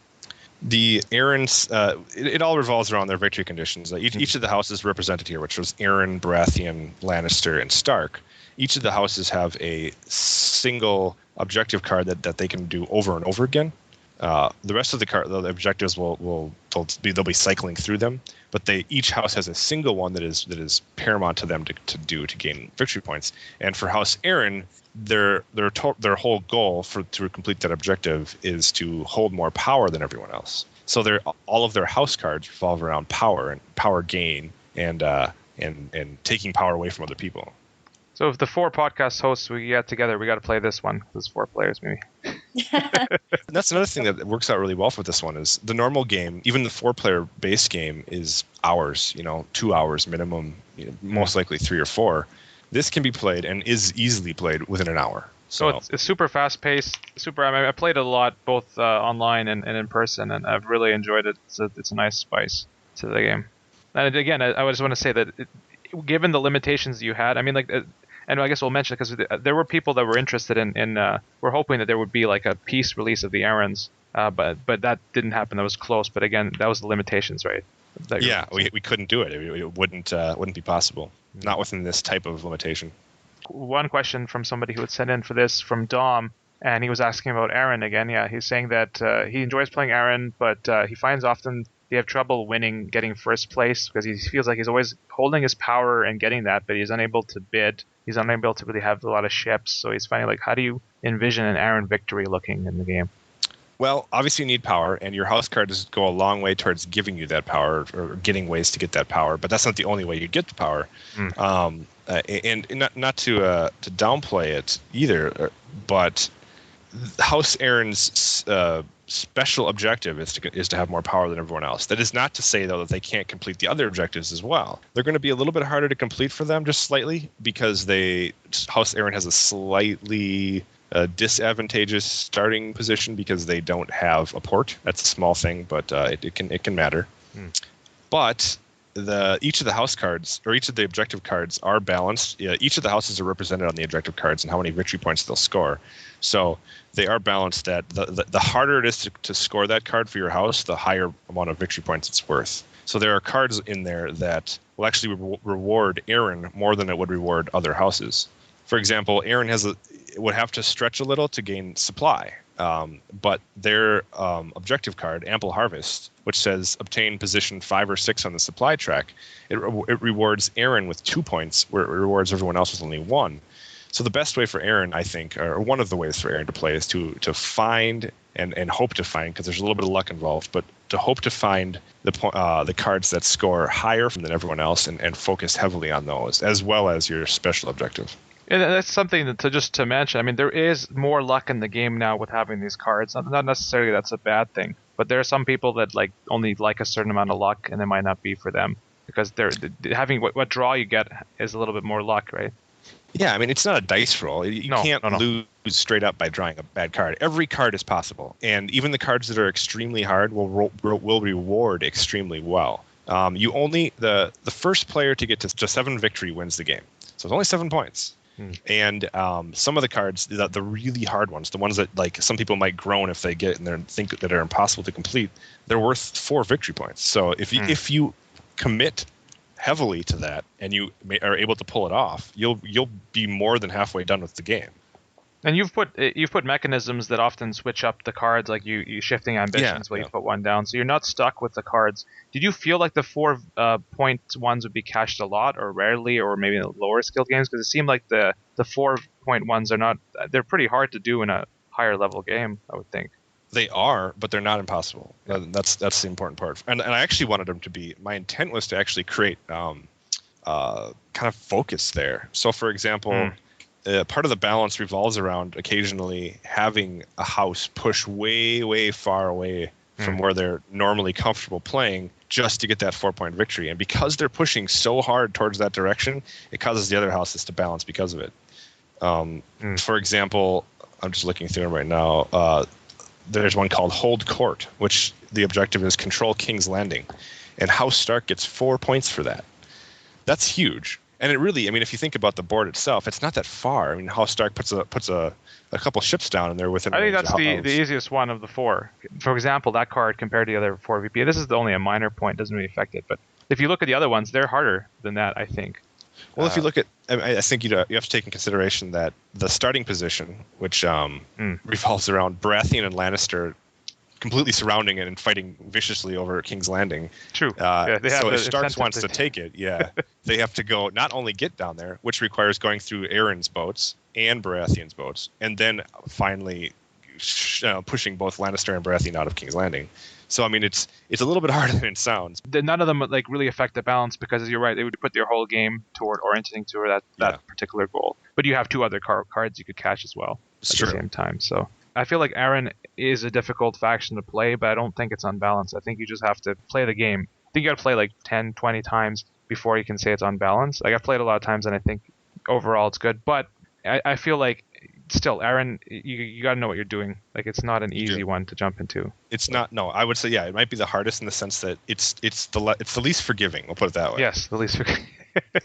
The Aaron's, it all revolves around their victory conditions. Each of the houses represented here, which was Aaron, Baratheon, Lannister, and Stark. Each of the houses have a single objective card that they can do over and over again. The rest of the objectives they'll be cycling through them, but each house has a single one that is paramount to them to gain victory points. And for House Aaron, their whole goal to complete that objective is to hold more power than everyone else. So all of their house cards revolve around power and power gain and taking power away from other people. So if the 4 podcast hosts we get together, we got to play this one. There's 4 players, maybe. And that's another thing that works out really well for this one is the normal game, even the 4-player base game is hours, 2 hours minimum, most likely 3 or 4. This can be played and is easily played within an hour. So it's super fast paced. I played it a lot, both online and in person, and I've really enjoyed it. It's a nice spice to the game. And again, I just want to say that given the limitations you had, and I guess we'll mention it because there were people that were interested in we're hoping that there would be like a piece release of the Aarons, but that didn't happen. That was close. But again, that was the limitations, right? Yeah, we couldn't do it. It wouldn't be possible. Not within this type of limitation. One question from somebody who had sent in for this from Dom, and he was asking about Aaron again. Yeah, he's saying that he enjoys playing Aaron, but he finds often they have trouble getting first place because he feels like he's always holding his power and getting that, but he's unable to bid. He's unable to really have a lot of ships. So he's finding how do you envision an Aaron victory looking in the game? Well, obviously you need power, and your house cards go a long way towards giving you that power or getting ways to get that power. But that's not the only way you get the power. And not to downplay it either, but House Aaron's special objective is to have more power than everyone else. That is not to say, though, that they can't complete the other objectives as well. They're going to be a little bit harder to complete for them, just slightly, because House Aaron has a slightly disadvantageous starting position because they don't have a port. That's a small thing, but it can matter. But each of the house cards or each of the objective cards are balanced. Each of the houses are represented on the objective cards and how many victory points they'll score. So they are balanced. That the harder it is to score that card for your house, the higher amount of victory points it's worth. So there are cards in there that will actually reward Aaron more than it would reward other houses. For example, Aaron would have to stretch a little to gain supply. But their objective card, Ample Harvest, which says obtain position 5 or 6 on the supply track, it rewards Aaron with 2 points, where it rewards everyone else with only 1. So the best way for Aaron, I think, or one of the ways for Aaron to play is to find and hope to find, because there's a little bit of luck involved, but to hope to find the cards that score higher than everyone else and focus heavily on those, as well as your special objective. And that's something to mention. I mean, there is more luck in the game now with having these cards. Not necessarily that's a bad thing, but there are some people that only like a certain amount of luck, and it might not be for them because they're having what draw you get is a little bit more luck, right? Yeah, I mean, it's not a dice roll. You can't lose straight up by drawing a bad card. Every card is possible, and even the cards that are extremely hard will reward extremely well. The first player to get to 7 victory wins the game, so it's only 7 points. And some of the cards, the really hard ones, the ones that some people might groan if they get and they think that are impossible to complete, they're worth 4 victory points. So if you commit heavily to that and you are able to pull it off, you'll be more than halfway done with the game. And you've put mechanisms that often switch up the cards, like you shifting ambitions where you put one down, so you're not stuck with the cards. Did you feel like the 4 point ones would be cashed a lot or rarely, or maybe in the lower skill games? Because it seemed like the 4 point ones they're pretty hard to do in a higher level game, I would think. They are, but they're not impossible. That's the important part. And I actually wanted them to be. My intent was to actually create kind of focus there. So, for example. Part of the balance revolves around occasionally having a house push way, way far away from where they're normally comfortable playing just to get that 4-point victory. And because they're pushing so hard towards that direction, it causes the other houses to balance because of it. For example, I'm just looking through them right now. There's one called Hold Court, which the objective is control King's Landing. And House Stark gets 4 points for that. That's huge. And it really, I mean, if you think about the board itself, it's not that far. I mean, House Stark puts a couple ships down, and they're within. I think range that's the easiest one of the 4. For example, that card compared to the other 4 VP. This is only a minor point; doesn't really affect it. But if you look at the other ones, they're harder than that, I think. Well, if you look at, I think you have to take in consideration that the starting position, which revolves around Baratheon and Lannister, completely surrounding it and fighting viciously over King's Landing. True. So if Starks wants to take it, they have to go not only get down there, which requires going through Aeron's boats and Baratheon's boats, and then finally pushing both Lannister and Baratheon out of King's Landing. So I mean, it's a little bit harder than it sounds. None of them would really affect the balance because you're right; they would put their whole game toward orienting toward that particular goal. But you have 2 other cards you could catch as well at the same time. So I feel like Aeron is a difficult faction to play, but I don't think it's unbalanced. I think you just have to play the game. I think you got to play like 10, 20 times before you can say it's unbalanced. Like I've played a lot of times, and I think overall it's good. But I feel like still, Aeron, you got to know what you're doing. Like it's not an easy one to jump into. It's not. No, I would say it might be the hardest in the sense that it's the least forgiving. We'll put it that way. Yes, the least forgiving.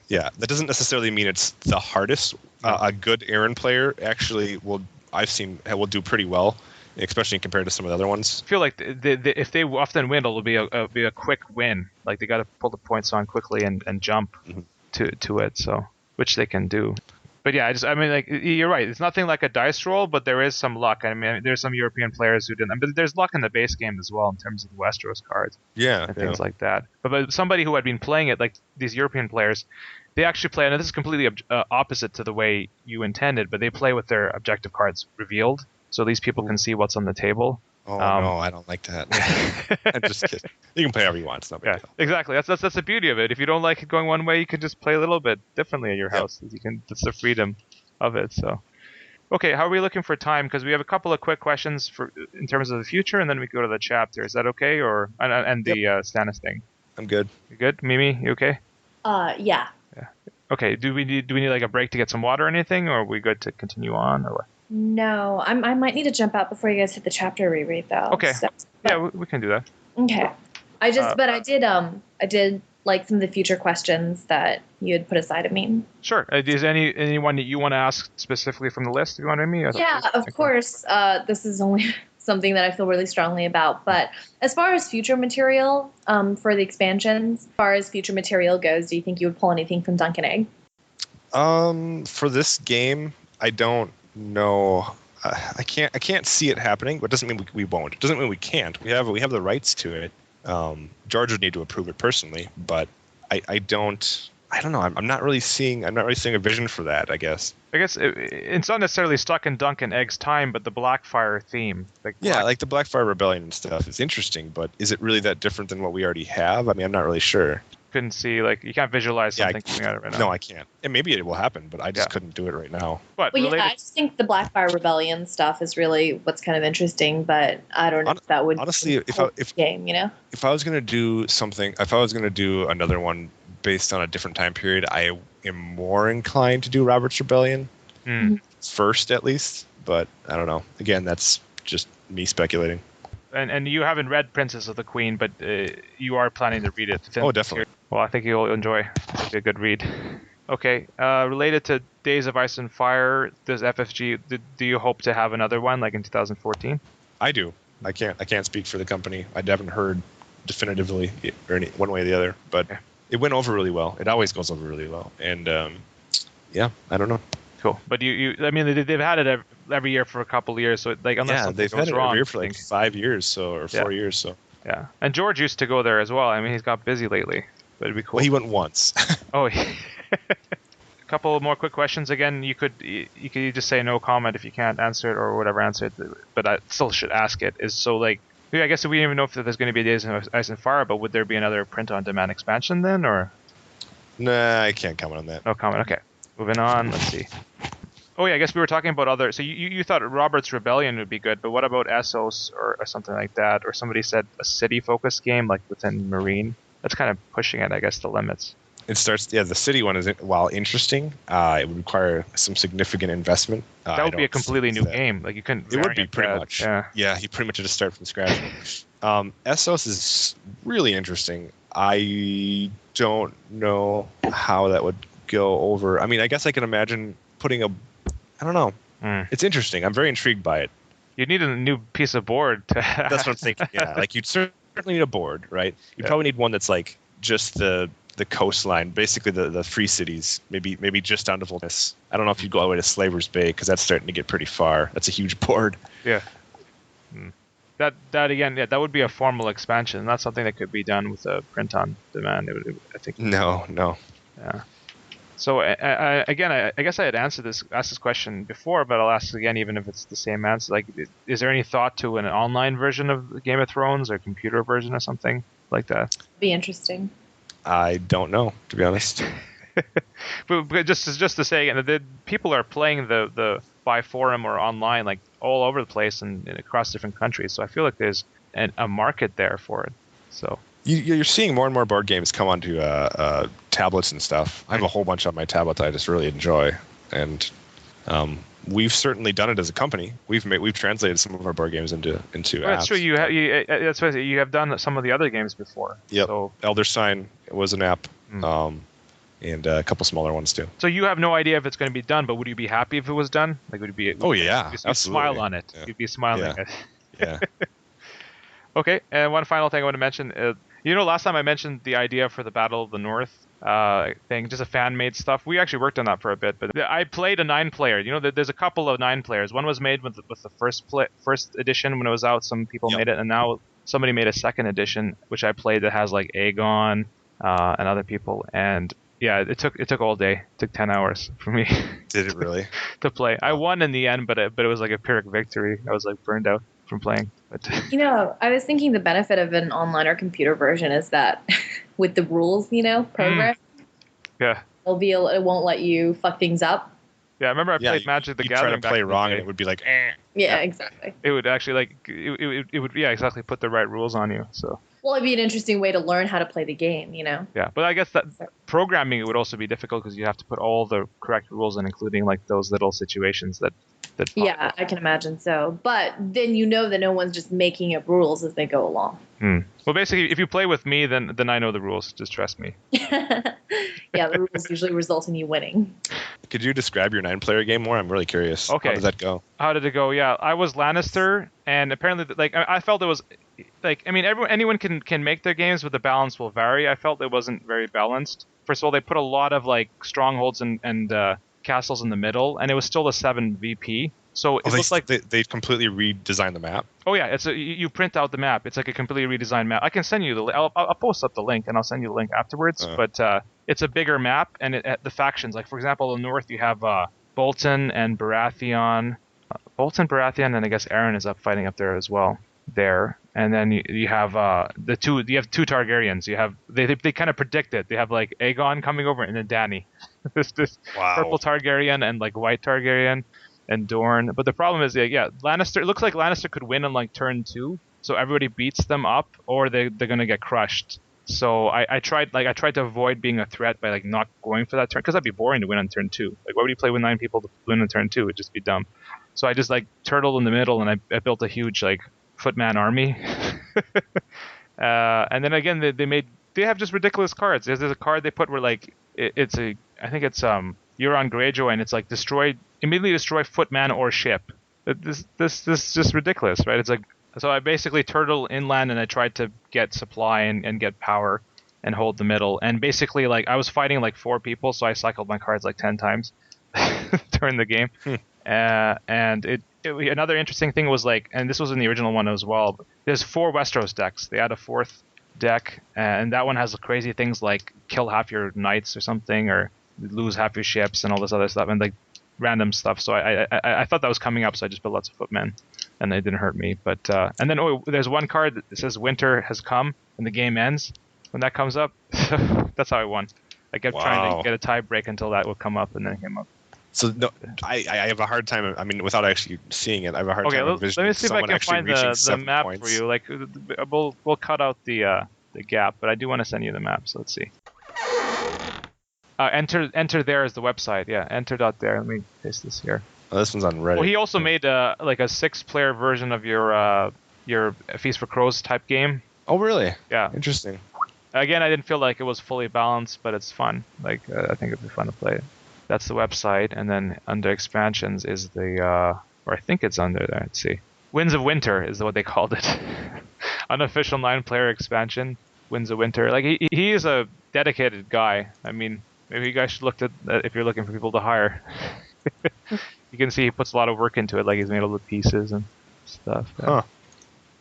Yeah, that doesn't necessarily mean it's the hardest. A good Aeron player actually will do pretty well, especially compared to some of the other ones. I feel like if they often win, it'll be a quick win. Like they got to pull the points on quickly and jump to it. So which they can do. But yeah, I mean, like you're right. It's nothing like a dice roll, but there is some luck. I mean, there's some European players who didn't. But there's luck in the base game as well in terms of the Westeros cards. And things like that. But somebody who had been playing it, like these European players, they actually play, and this is completely opposite to the way you intended, but they play with their objective cards revealed, so these people can see what's on the table. Oh no, I don't like that. I'm just kidding. You can play however you want. It's not big deal. Exactly. That's the beauty of it. If you don't like it going one way, you can just play a little bit differently at your house. You can. That's the freedom of it. So, okay, how are we looking for time? Because we have a couple of quick questions in terms of the future, and then we go to the chapter. Is that okay? Or and the Stannis thing? I'm good. You good, Mimi? You okay? Yeah. Okay. Do we need like a break to get some water or anything, or are we good to continue on, or what? No, I might need to jump out before you guys hit the chapter reread though. Okay. We can do that. Okay. I did like some of the future questions that you had put aside of me. Sure. Is anyone that you want to ask specifically from the list? You want to me? Yeah, of course. This is only something that I feel really strongly about. But as far as future material for the expansions, as far as future material goes, do you think you would pull anything from Duncan Egg? For this game, I don't know. I can't see it happening, but it doesn't mean we won't. It doesn't mean we can't. We have the rights to it. George would need to approve it personally, but I don't know. I'm not really seeing a vision for that, I guess. It's not necessarily stuck in Duncan Egg's time, but the Blackfire theme. Like the Blackfire Rebellion and stuff is interesting, but is it really that different than what we already have? I mean, I'm not really sure. Couldn't see, like, you can't visualize something coming out of it right now. No, I can't. And maybe it will happen, but I just couldn't do it right now. But I just think the Blackfire Rebellion stuff is really what's kind of interesting, but I don't know if that would honestly game, you know? If I was gonna do another one based on a different time period, I am more inclined to do Robert's Rebellion first, at least. But I don't know. Again, that's just me speculating. And you haven't read Princess of the Queen, but you are planning to read it. Oh, definitely. Well, I think you'll enjoy. It'll be a good read. Okay. Related to Days of Ice and Fire, does FFG? Do you hope to have another one like in 2014? I do. I can't speak for the company. I haven't heard definitively or one way or the other, but it went over really well. It always goes over really well, and I don't know. Cool. But I mean, they've had it every year for a couple of years, so like unless something they've goes had it wrong, every year for like 5 years, or 4 years, so. Yeah, and George used to go there as well. I mean, he's got busy lately, but it'd be cool. Well, he went once. Oh, a couple more quick questions. Again, you could just say no comment if you can't answer it or whatever answer it, but I still should ask it. Is so like, I guess we don't even know if there's going to be Days of Ice and Fire, but would there be another print-on-demand expansion then, or? Nah, I can't comment on that. No comment. Okay, moving on. Let's see. Oh yeah, I guess we were talking about other. So you thought Robert's Rebellion would be good, but what about Essos or something like that? Or somebody said a city-focused game like within Marine. That's kind of pushing it, I guess, the limits. It starts. Yeah, the city one is, while interesting, it would require some significant investment. That would be a completely new game. Like you couldn't. It would be pretty much. Yeah, you pretty much just start from scratch. Essos is really interesting. I don't know how that would go over. I mean, I guess I can imagine putting I don't know. It's interesting. I'm very intrigued by it. You need a new piece of board to have. That's what I'm thinking. Yeah, like you'd certainly need a board, right? You'd probably need one that's like just the coastline, basically the free cities, maybe just down to Volness. I don't know if you'd go all the way to Slaver's Bay because that's starting to get pretty far. That's a huge board. Yeah. That again, yeah, that would be a formal expansion. Not something that could be done with a print on demand. I think. No. Yeah. So again, I guess I had asked this question before, but I'll ask again, even if it's the same answer. Like, is there any thought to an online version of Game of Thrones or a computer version or something like that? Be interesting. I don't know, to be honest. but just to say again, the people are playing the by forum or online like all over the place and across different countries. So I feel like there's a market there for it. So. You're seeing more and more board games come onto tablets and stuff. I have a whole bunch on my tablet that I just really enjoy, and we've certainly done it as a company. We've translated some of our board games into apps. That's true. That's what you have done some of the other games before. Yep. So, Elder Sign was an app, and a couple smaller ones too. So you have no idea if it's going to be done, but would you be happy if it was done? Like, would you be? Oh yeah, you'd smile on it. Yeah. You'd be smiling. Yeah. Okay, and one final thing I want to mention. Last time I mentioned the idea for the Battle of the North thing, just a fan-made stuff. We actually worked on that for a bit, but I played a 9-player. There's a couple of 9 players. One was made with the first edition when it was out. Some people made it, and now somebody made a second edition, which I played that has like Aegon and other people. And yeah, it took all day. It took 10 hours for me. Did it really? To play. I won in the end, but it was like a Pyrrhic victory. I was like burned out from playing. But I was thinking the benefit of an online or computer version is that with the rules, program, yeah, it won't let you fuck things up. Yeah, I remember I played Magic the Gathering. You try to play wrong, and it would be like, eh. Yeah, exactly. It would actually it would exactly put the right rules on you. So. Well, it'd be an interesting way to learn how to play the game, Yeah, but I guess that programming it would also be difficult because you have to put all the correct rules in, including like those little situations that. Yeah, I can imagine so. But then that no one's just making up rules as they go along. Well, basically, if you play with me, then I know the rules. Just trust me. Yeah, the rules usually result in you winning. Could you describe your 9-player game more? I'm really curious. Okay. How did that go? How did it go? Yeah, I was Lannister, and apparently, like, I felt it was, like, I mean, anyone can make their games, but the balance will vary. I felt it wasn't very balanced. First of all, they put a lot of like strongholds and castles in the middle, and it was still a 7 VP. So it looks like they completely redesigned the map. Oh yeah, you print out the map. It's like a completely redesigned map. I can send you I'll post up the link, and I'll send you the link afterwards. But it's a bigger map, and the factions. Like for example, in the north you have Bolton and Baratheon. And I guess Aaron is up fighting up there as well. There, and then you have two Targaryens. You have they kind of predict it. They have like Aegon coming over, and then Dany. this purple Targaryen and like white Targaryen. And Dorne, but the problem is, Lannister. It looks like Lannister could win on like turn 2, so everybody beats them up, or they're gonna get crushed. So I tried to avoid being a threat by like not going for that turn, because that'd be boring to win on turn 2. Like, why would you play with 9 people to win on turn 2? It'd just be dumb. So I just like turtled in the middle, and I built a huge like footman army. And then again, they have just ridiculous cards. There's a card they put where like I think it's Euron Greyjoy, and it's like immediately destroy footman or ship. This is just ridiculous, right? It's like, so I basically turtle inland, and I tried to get supply and get power and hold the middle. And basically, like, I was fighting like 4 people, so I cycled my cards like 10 times during the game. And another interesting thing was like, and this was in the original one as well, there's 4 Westeros decks. They add a 4th deck, and that one has crazy things like kill half your knights or something, or lose half your ships and all this other stuff, and like random stuff. So I thought that was coming up, so I just built lots of footmen, and they didn't hurt me. But and then there's one card that says winter has come, and the game ends when that comes up. That's how I won. I kept trying to get a tie break until that would come up, and then it came up. So no, I have a hard time. I mean, without actually seeing it, I have a hard time envisioning. Let me see if I can find the map for you. Like, we'll cut out the gap, but I do want to send you the map. So let's see. Enter there is the website. Yeah, enter.there. Let me paste this here. Oh, this one's on Reddit. Well, he also made like a 6-player version of your Feast for Crows type game. Oh, really? Yeah. Interesting. Again, I didn't feel like it was fully balanced, but it's fun. Like I think it'd be fun to play. That's the website, and then under expansions is the, or I think it's under there. Let's see. Winds of Winter is what they called it. Unofficial 9-player expansion. Winds of Winter. Like he is a dedicated guy. I mean, maybe you guys should look at if you're looking for people to hire. You can see he puts a lot of work into it. Like he's made all the pieces and stuff. Huh.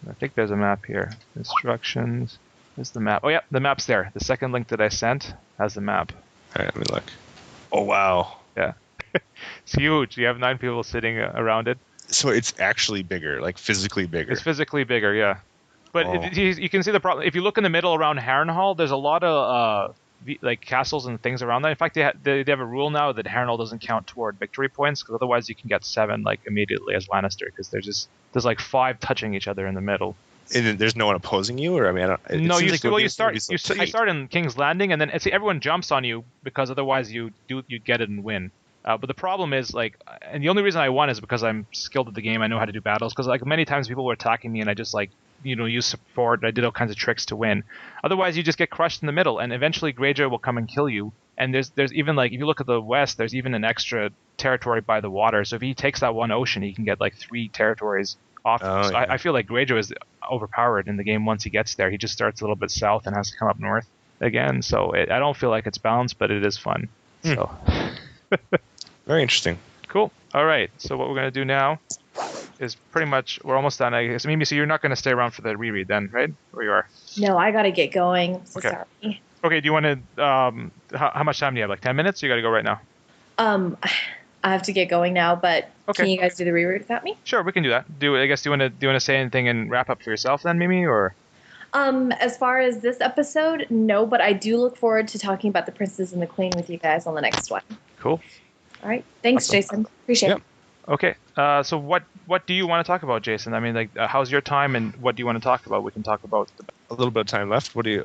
I think there's a map here. Instructions. There's the map. Oh yeah, the map's there. The second link that I sent has the map. All right, let me look. Oh wow. Yeah. It's huge. You have 9 people sitting around it. So it's actually bigger, like physically bigger. It's physically bigger, yeah. But Oh. you can see the problem. If you look in the middle around Harrenhal, there's a lot of like castles and things around that. In fact, they have a rule now that Harrenhal doesn't count toward victory points, because otherwise you can get 7 like immediately as Lannister, because there's like 5 touching each other in the middle. And there's no one opposing you, or I mean, No, you start so you start in King's Landing, and then everyone jumps on you, because otherwise you get it and win. But the problem is, like, and the only reason I won is because I'm skilled at the game. I know how to do battles, because like many times people were attacking me and I just like use support. I did all kinds of tricks to win. Otherwise you just get crushed in the middle, and eventually Greyjoy will come and kill you. And there's even like, if you look at the west, there's even an extra territory by the water. So if he takes that one ocean, he can get like 3 territories off. Oh, So yeah. I feel like Greyjoy is overpowered in the game once he gets there. He just starts a little bit south and has to come up north again. So I don't feel like it's balanced, but it is fun. So Very interesting. cool. All right. So what we're going to do now is pretty much, we're almost done, I guess. Mimi, so you're not going to stay around for the reread then, right? Or you are? No, I gotta get going. I'm so Okay. sorry. Okay, do you want to, how much time do you have? Like 10 minutes? You got to go right now? I have to get going now, but Okay. can you guys do the reread without me? Sure, we can do that. Do you want to say anything and wrap up for yourself then, Mimi, or? As far as this episode, no, but I do look forward to talking about the Princess and the Queen with you guys on the next one. Cool. All right. Thanks, Awesome. Jason. Appreciate Yep. it. Okay. So what do you want to talk about, Jason? I mean, like, how's your time, and what do you want to talk about? We can talk about A little bit of time left. What do you?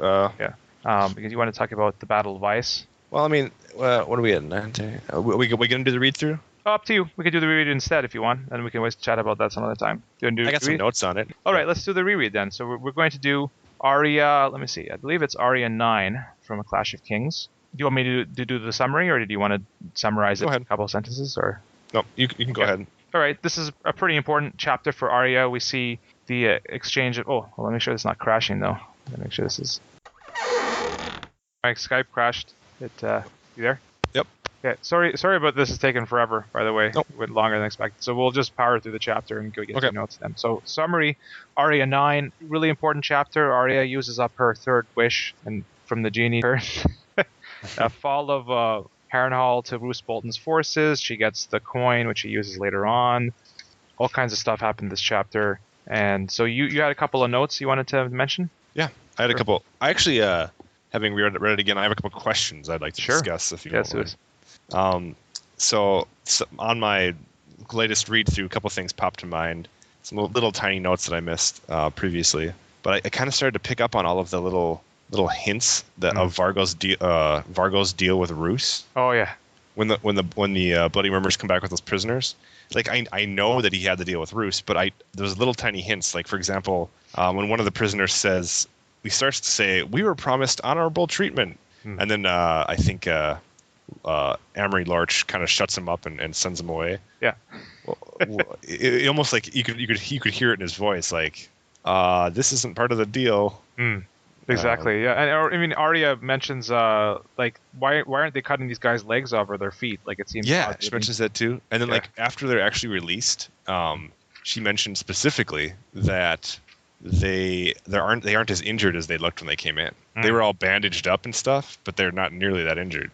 because you want to talk about the Battle of Ice. Well, I mean, what are we at? 9? We gonna do the read through? Oh, up to you. We could do the reread instead if you want, and we can always chat about that some other time. Do you want to do I got the some reread? notes on it. All right, let's do the reread then. So we're going to do Arya. Let me see. I believe it's Arya 9 from A Clash of Kings. Do you want me to do the summary, or do you want to summarize it Go ahead. in a couple of sentences? Or No, you can go Okay. ahead. all right, this is a pretty important chapter for Arya. We see the exchange of. Oh, well, let me make sure it's not crashing though. Let me make sure this is. My Skype crashed. You there? Yep. Okay. Sorry about this. Is taking forever. By the way, Nope. it went longer than expected. So we'll just power through the chapter and go get Okay. the notes then. So summary: Arya 9, really important chapter. Arya uses up her 3rd wish and from the genie. A fall of Harrenhal to Roose Bolton's forces. She gets the coin, which she uses later on. All kinds of stuff happened this chapter. And so you had a couple of notes you wanted to mention? I had a Sure. couple. I actually, having read it again, I have a couple questions I'd like to Sure. discuss. If you Yes, don't mind. So on my latest read through, a couple things popped to mind. Some little tiny notes that I missed previously, but I kind of started to pick up on all of the little hints that of Vargo's deal with Roose. Oh yeah. When the Bloody Murmurs come back with those prisoners, like I know that he had the deal with Roose, but there's little tiny hints. Like for example, when one of the prisoners says, he starts to say, "We were promised honorable treatment," and then I think Amory Larch kind of shuts him up and sends him away. Yeah. It almost like you could hear it in his voice, like, "This isn't part of the deal." Exactly. Yeah. And I mean, Arya mentions like why aren't they cutting these guys' legs off or their feet? Like it seems. Yeah, odd. she mentions that too. And then Yeah. like after they're actually released, she mentioned specifically that they aren't as injured as they looked when they came in. They were all bandaged up and stuff, but they're not nearly that injured.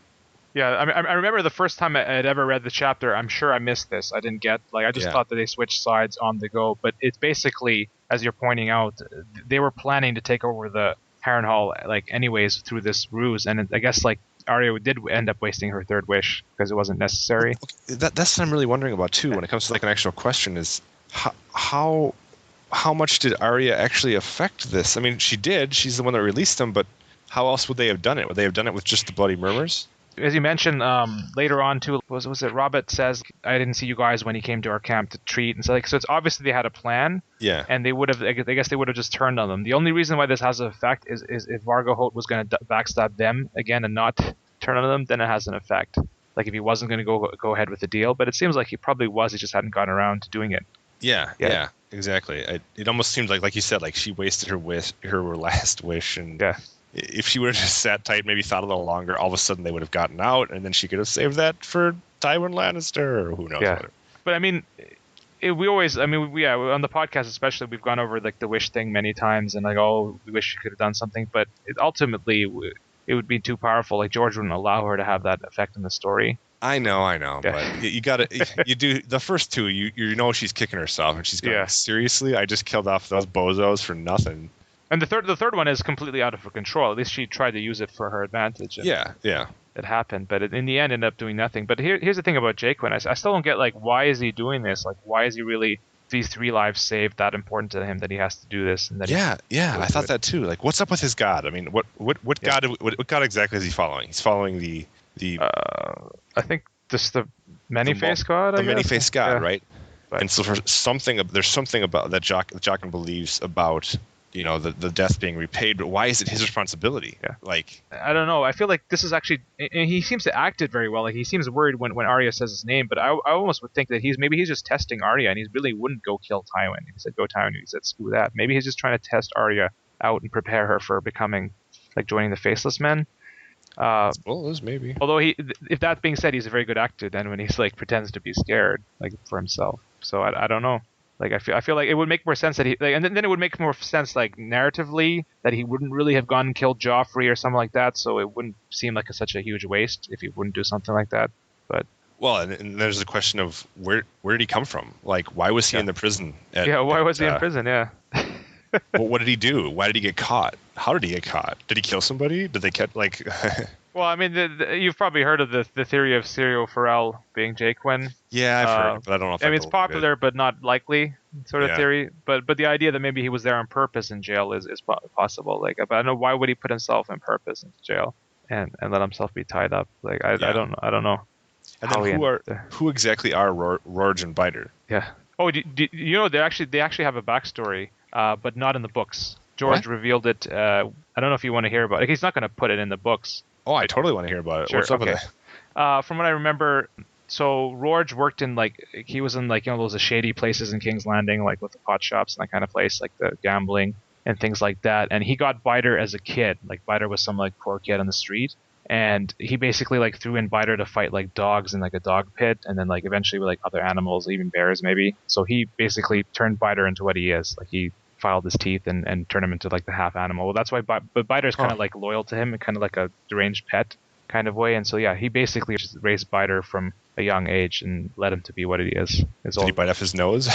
Yeah, I mean, I remember the first time I had ever read the chapter. I'm sure I missed this. I didn't get I just Yeah. thought that they switched sides on the go. But it's basically, as you're pointing out, they were planning to take over the Harrenhal like anyways through this ruse, and I guess like Arya did end up wasting her 3rd wish because it wasn't necessary. That's what I'm really wondering about too. When it comes to like an actual question, is how much did Arya actually affect this? I mean, she did. She's the one that released them, but how else would they have done it? Would they have done it with just the Bloody Murmurs? As you mentioned, later on too, was it Robert says, I didn't see you guys when he came to our camp to treat, and so like, so it's obviously they had a plan. Yeah. And they would have, I guess they would have just turned on them. The only reason why this has an effect is if Vargo Holt was going to backstab them again and not turn on them, then it has an effect. Like if he wasn't going to go ahead with the deal, but it seems like he probably was. He just hadn't gotten around to doing it. Yeah, exactly. It almost seemed like you said, like she wasted her last wish, and if she would have just sat tight, maybe thought a little longer, all of a sudden they would have gotten out, and then she could have saved that for Tywin Lannister, or who knows. Yeah, but I mean, we always, I mean, on the podcast especially, we've gone over like the wish thing many times, and like, oh, we wish she could have done something, but ultimately it would be too powerful. Like George wouldn't allow her to have that effect in the story. I know, but you gotta, you do the first two, you know she's kicking herself, and she's going, seriously, I just killed off those bozos for nothing. And the third one is completely out of her control. At least she tried to use it for her advantage. Yeah. It happened, but in the end ended up doing nothing. But here's the thing about Jaquin. I still don't get, like, why is he doing this? Like, why is he really, these 3 lives saved, that important to him that he has to do this? And that I thought that too. Like, what's up with his god? I mean, what god? What god exactly is he following? He's following the. I think just the many-faced god. The many-faced god, right? But, and so there's something about that Jaqen believes about, you know, the death being repaid, but why is it his responsibility? Yeah. Like, I don't know. I feel like this is actually, and he seems to act it very well. Like he seems worried when Arya says his name, but I almost would think that he's just testing Arya, and he really wouldn't go kill Tywin. He said go Tywin, he said screw that. Maybe he's just trying to test Arya out and prepare her for becoming, like, joining the Faceless Men. Maybe. Although if that being said, he's a very good actor then when he's like pretends to be scared, like, for himself. So I don't know. Like I feel like it would make more sense that he, like, and then it would make more sense, like, narratively, that he wouldn't really have gone and killed Joffrey or something like that. So it wouldn't seem like such a huge waste if he wouldn't do something like that. But and there's the question of where did he come from? Like, why was he in the prison? Why was he in prison? Yeah. Well, what did he do? Why did he get caught? How did he get caught? Did he kill somebody? Did they catch, like? Well, I mean, you've probably heard of the theory of Syrio Forel being Jaquin. Yeah, I've heard it, but I don't know if I mean, it's popular, but not likely sort of theory. But the idea that maybe he was there on purpose in jail is possible. Like, but I don't know, why would he put himself in purpose in jail and let himself be tied up? Like, I don't know. And then who exactly are Rorge and Biter? Yeah. Oh, do you know they actually have a backstory, but not in the books. George revealed it. I don't know if you want to hear about it. He's not going to put it in the books. Oh, I totally want to hear about it. Sure, what's up with it? From what I remember, so Rorge worked in, like, he was in, like, you know, those shady places in King's Landing, like with the pot shops and that kind of place, like the gambling and things like that. And he got Biter as a kid. Like, Biter was some, like, poor kid on the street. And he basically, like, threw in Biter to fight, like, dogs in, like, a dog pit, and then, like, eventually with, like, other animals, even bears maybe. So he basically turned Biter into what he is. Like, he filed his teeth and turned him into, like, the half animal. Well, that's why but Biter's kind of, like, loyal to him and kind of like a deranged pet kind of way. And so, yeah, he basically just raised Biter from a young age and led him to be what he is. Did he bite off his nose?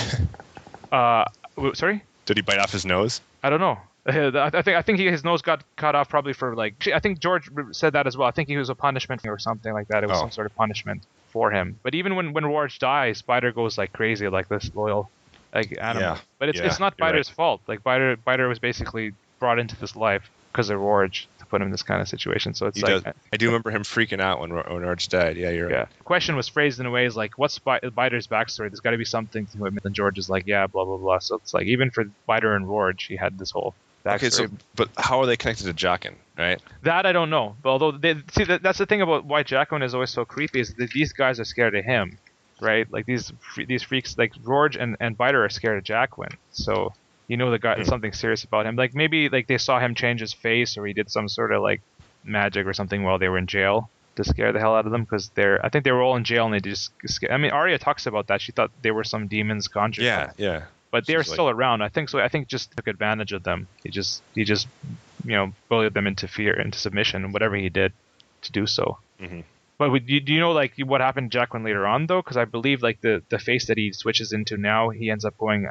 Sorry? Did he bite off his nose? I don't know. I think his nose got cut off probably for, like, I think George said that as well. I think he was a punishment or something like that. It was some sort of punishment for him. But even when Rorge dies, Biter goes, like, crazy, like this loyal, like, animal. Yeah. But it's not Biter's fault. Like, Biter was basically brought into this life because of Rorge to put him in this kind of situation. So it's I do remember him freaking out when Rorge died. Yeah, you're right. Yeah. The question was phrased in a way as like, what's Biter's backstory? There's got to be something to him. And George is like, yeah, blah blah blah. So it's like, even for Biter and Rorge, he had this whole backstory. Okay, so but how are they connected to Jaqen, right? That I don't know. But although that's the thing about why Jaqen is always so creepy is that these guys are scared of him, right? Like these freaks, like Rorge and Biter are scared of Jaqen. So you know the guy, there's something serious about him. Like maybe like they saw him change his face, or he did some sort of like magic or something while they were in jail to scare the hell out of them, because I think they were all in jail and they just I mean, Arya talks about that. She thought they were some demons conjured. Yeah. But they're still around. I think so. I think just took advantage of them. He just bullied them into fear, into submission, whatever he did to do so. Mm-hmm. But do you know like what happened to Jaqen later on though? Because I believe like the face that he switches into now, he ends up going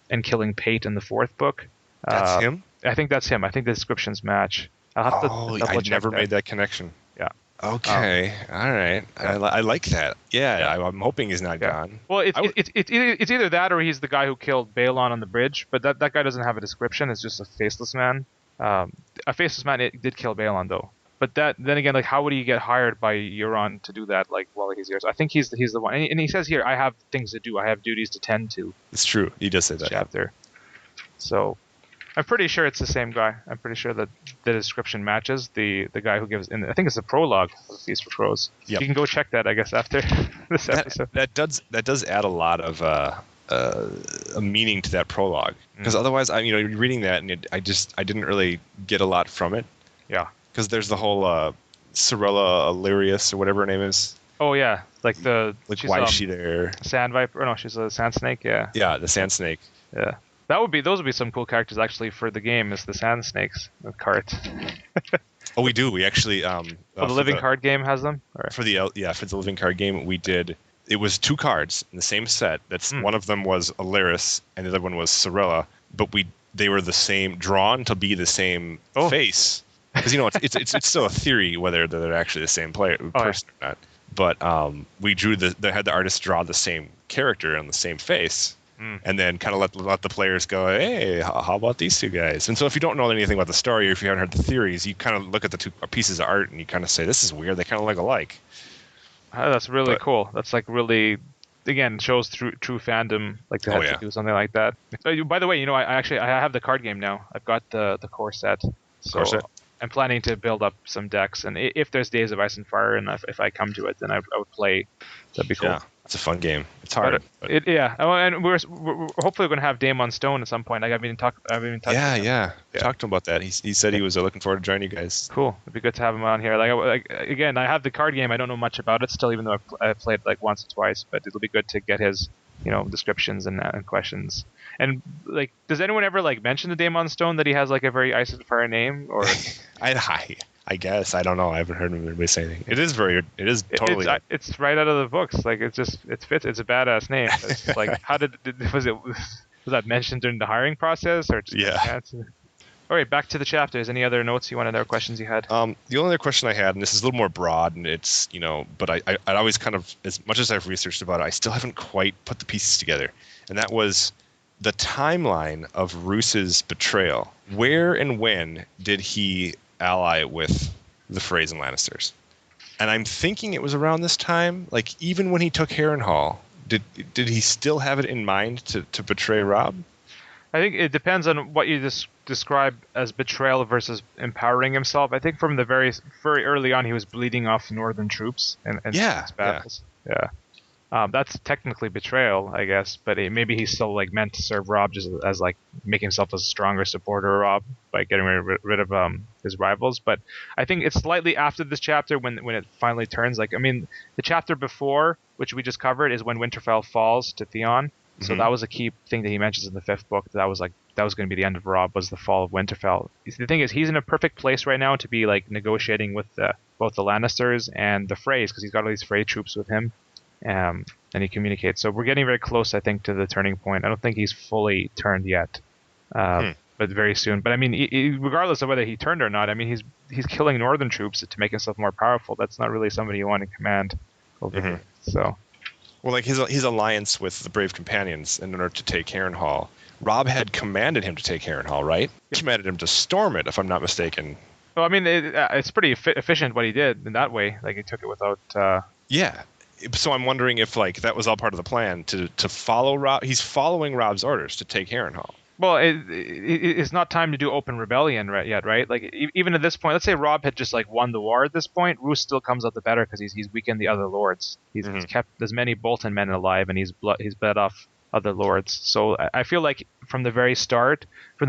and killing Pate in the 4th book. That's him? I think that's him. I think the descriptions match. I'll have to I never made that connection. Yeah. Okay. All right. Yeah. I like that. Yeah. I'm hoping he's not gone. Well, it's either that or he's the guy who killed Balon on the bridge, but that guy doesn't have a description. It's just a faceless man. A faceless man did kill Balon though. But then again, like, how would he get hired by Euron to do that? Like, while he's here, so I think he's the one. And he says here, I have things to do. I have duties to tend to. It's true. He does say that. Chapter. So, I'm pretty sure it's the same guy. I'm pretty sure that the description matches the guy who gives. And I think it's the prologue of Feast for Crows. Yep. You can go check that, I guess, after this episode. That does add a lot of a meaning to that prologue, because otherwise, you're reading that and I didn't really get a lot from it. Yeah. Because there's the whole Sorella Illyrius or whatever her name is. Oh yeah, like why is she there? Sand viper? Or no, she's a sand snake. Yeah. Yeah, the sand snake. Yeah. Those would be some cool characters actually for the game, is the sand snakes, the cart. Oh, we do. We actually the living card game has them. Or? For the living card game, we did. It was 2 cards in the same set. One of them was Illyris and the other one was Sorella, but they were the same, drawn to be the same face. Because it's still a theory whether they're actually the same person or not. But we drew they had the artist draw the same character on the same face, and then kind of let the players go, hey, how about these 2 guys? And so if you don't know anything about the story, or if you haven't heard the theories, you kind of look at the 2 pieces of art and you kind of say, this is weird. They kind of look alike. Oh, that's really cool. That's like really, again, shows true fandom, like to have to do something like that. By the way, I have the card game now. I've got the core set. So I'm planning to build up some decks, and if there's Days of Ice and Fire, and if I come to it, then I would play. That'd be cool. Yeah, it's a fun game. It's hard. And we're hopefully going to have Damon Stone at some point. Like I've even talked. Yeah. Talked to him about that. He said he was looking forward to joining you guys. Cool. It'd be good to have him on here. Again, I have the card game. I don't know much about it still, even though I've played like once or twice. But it'll be good to get his descriptions and questions. And like, does anyone ever like mention to Damon Stone that he has like a very Ice and Fire name? Or I guess I don't know. I haven't heard anybody say anything. It is totally. It's right out of the books. Like it fits. It's a badass name. It's like was that mentioned during the hiring process or just All right, back to the chapters. Any other notes you wanted or questions you had? The only other question I had, and this is a little more broad, and it's but I always kind of, as much as I've researched about it, I still haven't quite put the pieces together, and that was the timeline of Roos's betrayal. Where and when did he ally with the Freys and Lannisters? And I'm thinking it was around this time. Like even when he took Harrenhal, did he still have it in mind to betray Robb? I think it depends on what you describe as betrayal versus empowering himself. I think from the very early on, he was bleeding off Northern troops and battles. Yeah. That's technically betrayal, I guess, but maybe he's still like meant to serve Robb just as like make himself a stronger supporter of Robb by getting rid of his rivals. But I think it's slightly after this chapter when it finally turns. Like, I mean, the chapter before, which we just covered, is when Winterfell falls to Theon. So that was a key thing that he mentions in the 5th book. That was going to be the end of Robb, was the fall of Winterfell. The thing is, he's in a perfect place right now to be like negotiating with both the Lannisters and the Freys, because he's got all these Frey troops with him. And he communicates. So we're getting very close, I think, to the turning point. I don't think he's fully turned yet, but very soon. But I mean, regardless of whether he turned or not, I mean, he's killing Northern troops to make himself more powerful. That's not really somebody you want in command over here. So, well, like his alliance with the Brave Companions in order to take Harrenhal. Robb had commanded him to take Harrenhal, right? He commanded him to storm it, if I'm not mistaken. Well, I mean, it's pretty efficient what he did in that way. Like he took it without. Yeah. So I'm wondering if like that was all part of the plan to follow Robb. He's following Robb's orders to take Harrenhal. Well, it's not time to do open rebellion yet, right? Like even at this point, let's say Robb had just like won the war at this point. Roose still comes out the better because he's weakened the other lords. He's kept as many Bolton men alive, and he's bled off other lords. So I feel like from the very start of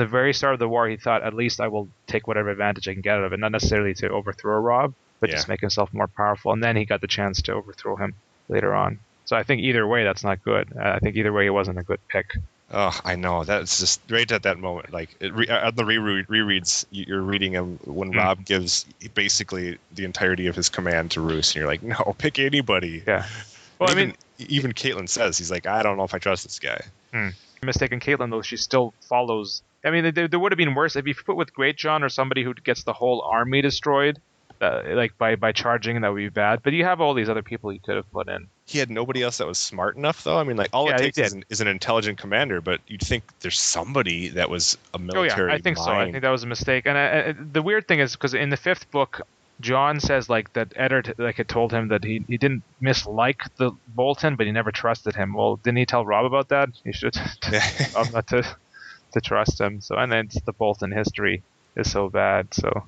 the war, he thought, at least I will take whatever advantage I can get out of it, not necessarily to overthrow Robb, but just make himself more powerful. And then he got the chance to overthrow him later on. So I think either way, that's not good. I think either way, it wasn't a good pick. Oh, I know. That's just right at that moment. Like on the rereads, you're reading him when Robb gives basically the entirety of his command to Roose, and you're like, no, pick anybody. Yeah. Well, even Caitlin says, he's like, I don't know if I trust this guy. Mistaken Caitlin, though, she still follows. I mean, there would have been worse if you put with Greatjon or somebody who gets the whole army destroyed. Like by charging, that would be bad. But you have all these other people you could have put in. He had nobody else that was smart enough, though. I mean, like all it takes is an intelligent commander. But you'd think there's somebody that was a military. I think mind. so. I think that was a mistake. And the weird thing is because in the 5th book, John says like that Eddard like had told him that he didn't mislike the Bolton, but he never trusted him. Well, didn't he tell Rob about that? He should Rob not to trust him. So and then the Bolton history is so bad. So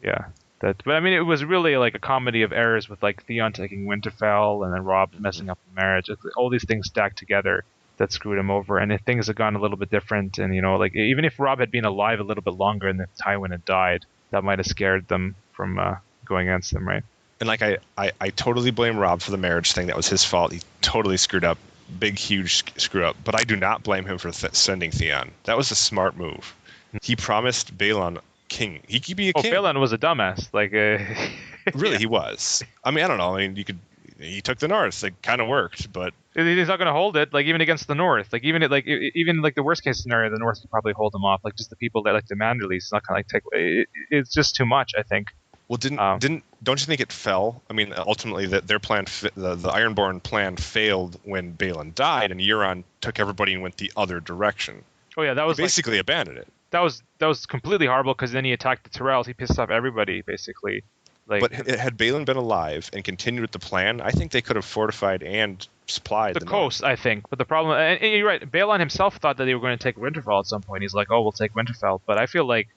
yeah, but I mean it was really like a comedy of errors with like Theon taking Winterfell and then Rob messing up the marriage. All these things stacked together that screwed him over. And if things had gone a little bit different, and like even if Rob had been alive a little bit longer and if Tywin had died, that might have scared them from going against them, right? And like I totally blame Rob for the marriage thing. That was his fault. He totally screwed up, big huge screw up. But I do not blame him for sending Theon. That was a smart move. He promised Balon king. He could be a king. Balon was a dumbass. Like really, he was. I mean, I don't know. I mean, he took the North. It kind of worked, but he's not going to hold it. Like even against the North, like even the worst case scenario, the North could probably hold him off. Like just the people that like demand release, it's not going to like take. It's just too much, I think. Well, don't you think it fell? I mean, ultimately, their plan, the Ironborn plan, failed when Balon died, and Euron took everybody and went the other direction. Oh yeah, that was he basically abandoned it. That was completely horrible because then he attacked the Tyrells. He pissed off everybody basically. Like, but had Balon been alive and continued with the plan, I think they could have fortified and supplied the coast. North. I think, but the problem, and you're right. Balon himself thought that they were going to take Winterfell at some point. He's like, "Oh, we'll take Winterfell," but I feel like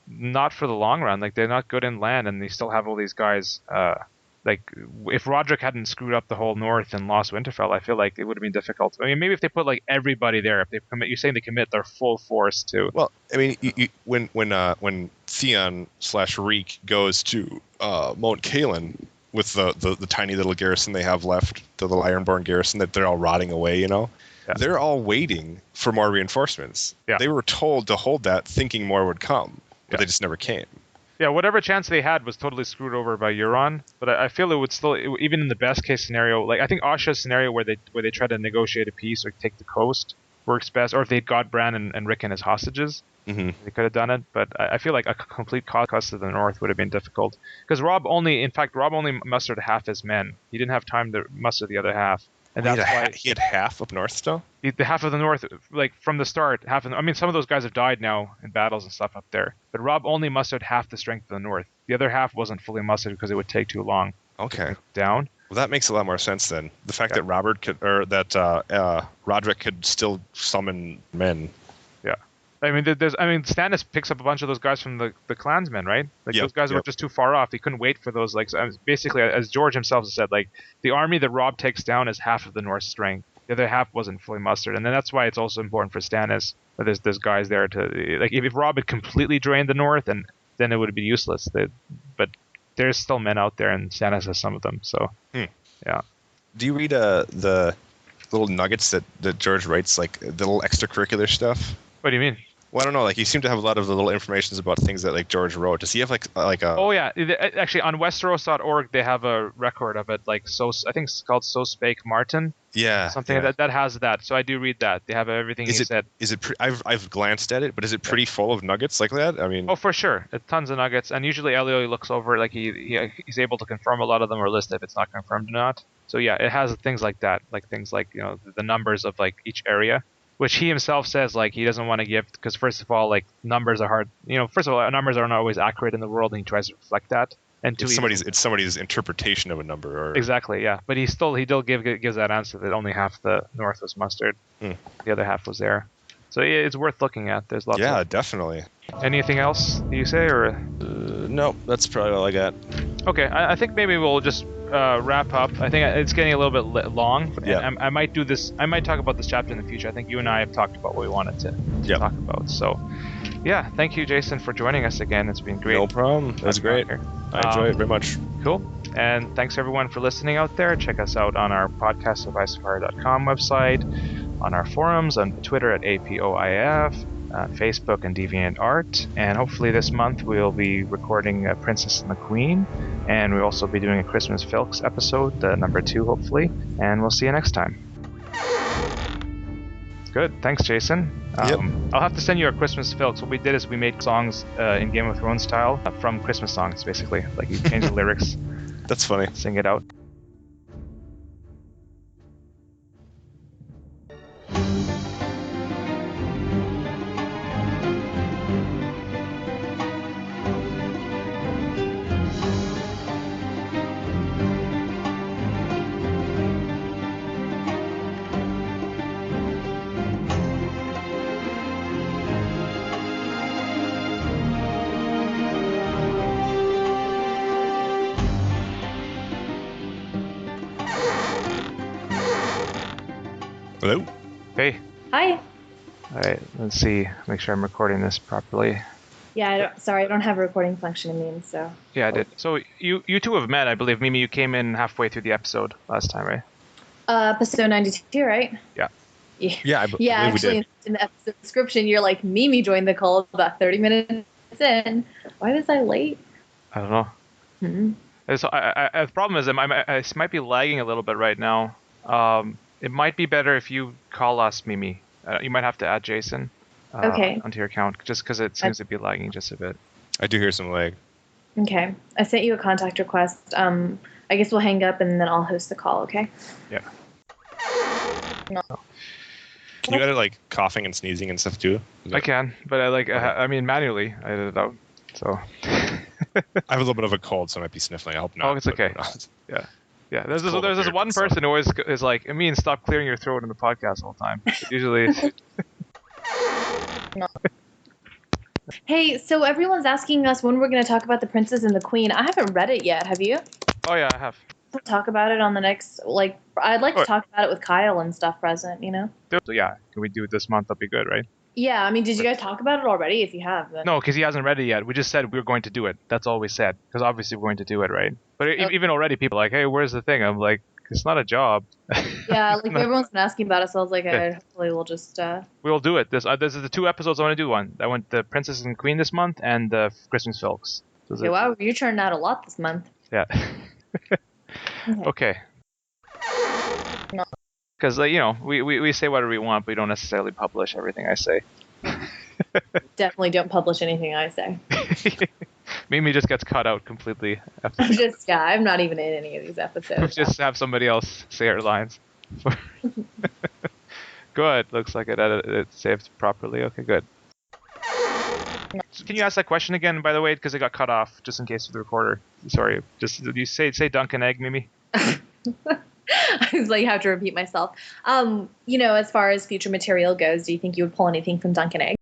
not for the long run. Like they're not good in land, and they still have all these guys. Like if Roderick hadn't screwed up the whole North and lost Winterfell, I feel like it would have been difficult. I mean, maybe if they put like everybody there, if they commit, you're saying they commit their full force to. Well, I mean, when Theon / Reek goes to Mount Caelan with the tiny little garrison they have left, the little Ironborn garrison that they're all rotting away, yeah. They're all waiting for more reinforcements. Yeah. They were told to hold that, thinking more would come, but they just never came. Yeah, whatever chance they had was totally screwed over by Euron. But I feel it would still, even in the best case scenario, like I think Asha's scenario where they try to negotiate a peace or take the coast works best. Or if they'd got Bran and Rickon as hostages, they could have done it. But I feel like a complete conquest of the North would have been difficult because Rob only mustered half his men. He didn't have time to muster the other half. And that's why he had half up north still. The half of the North, like from the start, I mean, some of those guys have died now in battles and stuff up there. But Rob only mustered half the strength of the North. The other half wasn't fully mustered because it would take too long. Okay. Down. Well, that makes a lot more sense then. The fact that Roderick could still summon men. Yeah. I mean, Stannis picks up a bunch of those guys from the clansmen, right? Like those guys were just too far off. He couldn't wait for those. Like basically, as George himself said, like the army that Rob takes down is half of the North's strength. The other half wasn't fully mustered, and then that's why it's also important for Stannis that there's guys there to like. If Rob had completely drained the North, and then it would be useless. But there's still men out there, and Stannis has some of them. So yeah. Do you read the little nuggets that George writes, like the little extracurricular stuff? What do you mean? Well, I don't know. Like, you seem to have a lot of the little informations about things that like George wrote. Does he have like a? Oh yeah, actually on Westeros.org they have a record of it. Like I think it's called So Spake Martin. Yeah. Something that has that. So I do read that. They have everything he said. Is it? I've glanced at it, but is it pretty full of nuggets like that? I mean. Oh, for sure. Tons of nuggets, and usually Elio looks over. Like he's able to confirm a lot of them or list if it's not confirmed or not. So yeah, it has things like that, like things like the numbers of like each area. Which he himself says like he doesn't want to give because first of all like numbers are hard. First of all numbers are not always accurate in the world, and he tries to reflect that. And it's somebody's interpretation of a number. Or... Exactly, yeah. But he still gives that answer that only half the North was mustered, the other half was there. So yeah, it's worth looking at. There's lots. Yeah, definitely. Anything else you say or? No, that's probably all I got. Okay, I think maybe we'll just wrap up. I think it's getting a little bit long. Yeah. I might do this. I might talk about this chapter in the future. I think you and I have talked about what we wanted to talk about. So, yeah, thank you, Jason, for joining us again. It's been great. No problem. That's great. I enjoy it very much. Cool. And thanks everyone for listening out there. Check us out on our podcastoficefire.com website, on our forums, on Twitter at APOIF, Facebook and DeviantArt. And hopefully this month we'll be recording Princess and the Queen. And we'll also be doing a Christmas Filks episode, number 2, hopefully. And we'll see you next time. Good. Thanks, Jason. I'll have to send you our Christmas Filks. What we did is we made songs in Game of Thrones style from Christmas songs, basically. Like you change the lyrics. That's funny. Sing it out. Hello? Hey. Hi. All right, let's see. Make sure I'm recording this properly. Yeah, I don't have a recording function in me, so. Yeah, I did. So you two have met, I believe. Mimi, you came in halfway through the episode last time, right? Episode 92, right? Yeah. Yeah, I believe we actually, did. in the episode description, you're like, Mimi joined the call about 30 minutes in. Why was I late? I don't know. Hmm. So the problem is I might be lagging a little bit right now. It might be better if you call us, Mimi. You might have to add Jason Okay. onto your account, just because it seems to be lagging just a bit. I do hear some lag. Okay. I sent you a contact request. I guess we'll hang up and then I'll host the call, okay? Yeah. No. Can you edit like coughing and sneezing and stuff too? I can, but I mean manually I edit it out. So I have a little bit of a cold, so I might be sniffling. I hope not. Oh, it's okay. Yeah. There's this one person who always is like, "Amin, stop clearing your throat in the podcast all the time." But usually, No. Hey, so everyone's asking us when we're going to talk about The Princess and the Queen. I haven't read it yet. Have you? oh yeah, I have. We'll talk about it on the next, I'd like to talk about it with Kyle and stuff present, you know? So yeah, can we do it this month? That'd be good, right? Yeah, I mean, did you guys talk about it already? If you have, then. No, because he hasn't read it yet. We just said we were going to do it. That's all we said. Because obviously we're going to do it, right? But even already, people are like, "Hey, where's the thing?" I'm like, "It's not a job." Yeah, everyone's been asking about it, so I was like, hopefully we'll just. We'll do it. This is the 2 episodes I want to do. I went the Princess and Queen this month and the Christmas Filks. Okay, wow, you churned out a lot this month. Yeah. Okay. No. Because we say whatever we want, but we don't necessarily publish everything I say. Definitely don't publish anything I say. Mimi just gets cut out completely. I'm not even in any of these episodes. Just have somebody else say her lines. Good. Looks like it saved properly. Okay, good. Can you ask that question again, by the way, because it got cut off, just in case of the recorder? Sorry. Just you say Dunkin' Egg, Mimi? I was like, I have to repeat myself. As far as future material goes, do you think you would pull anything from Dunkin' Egg?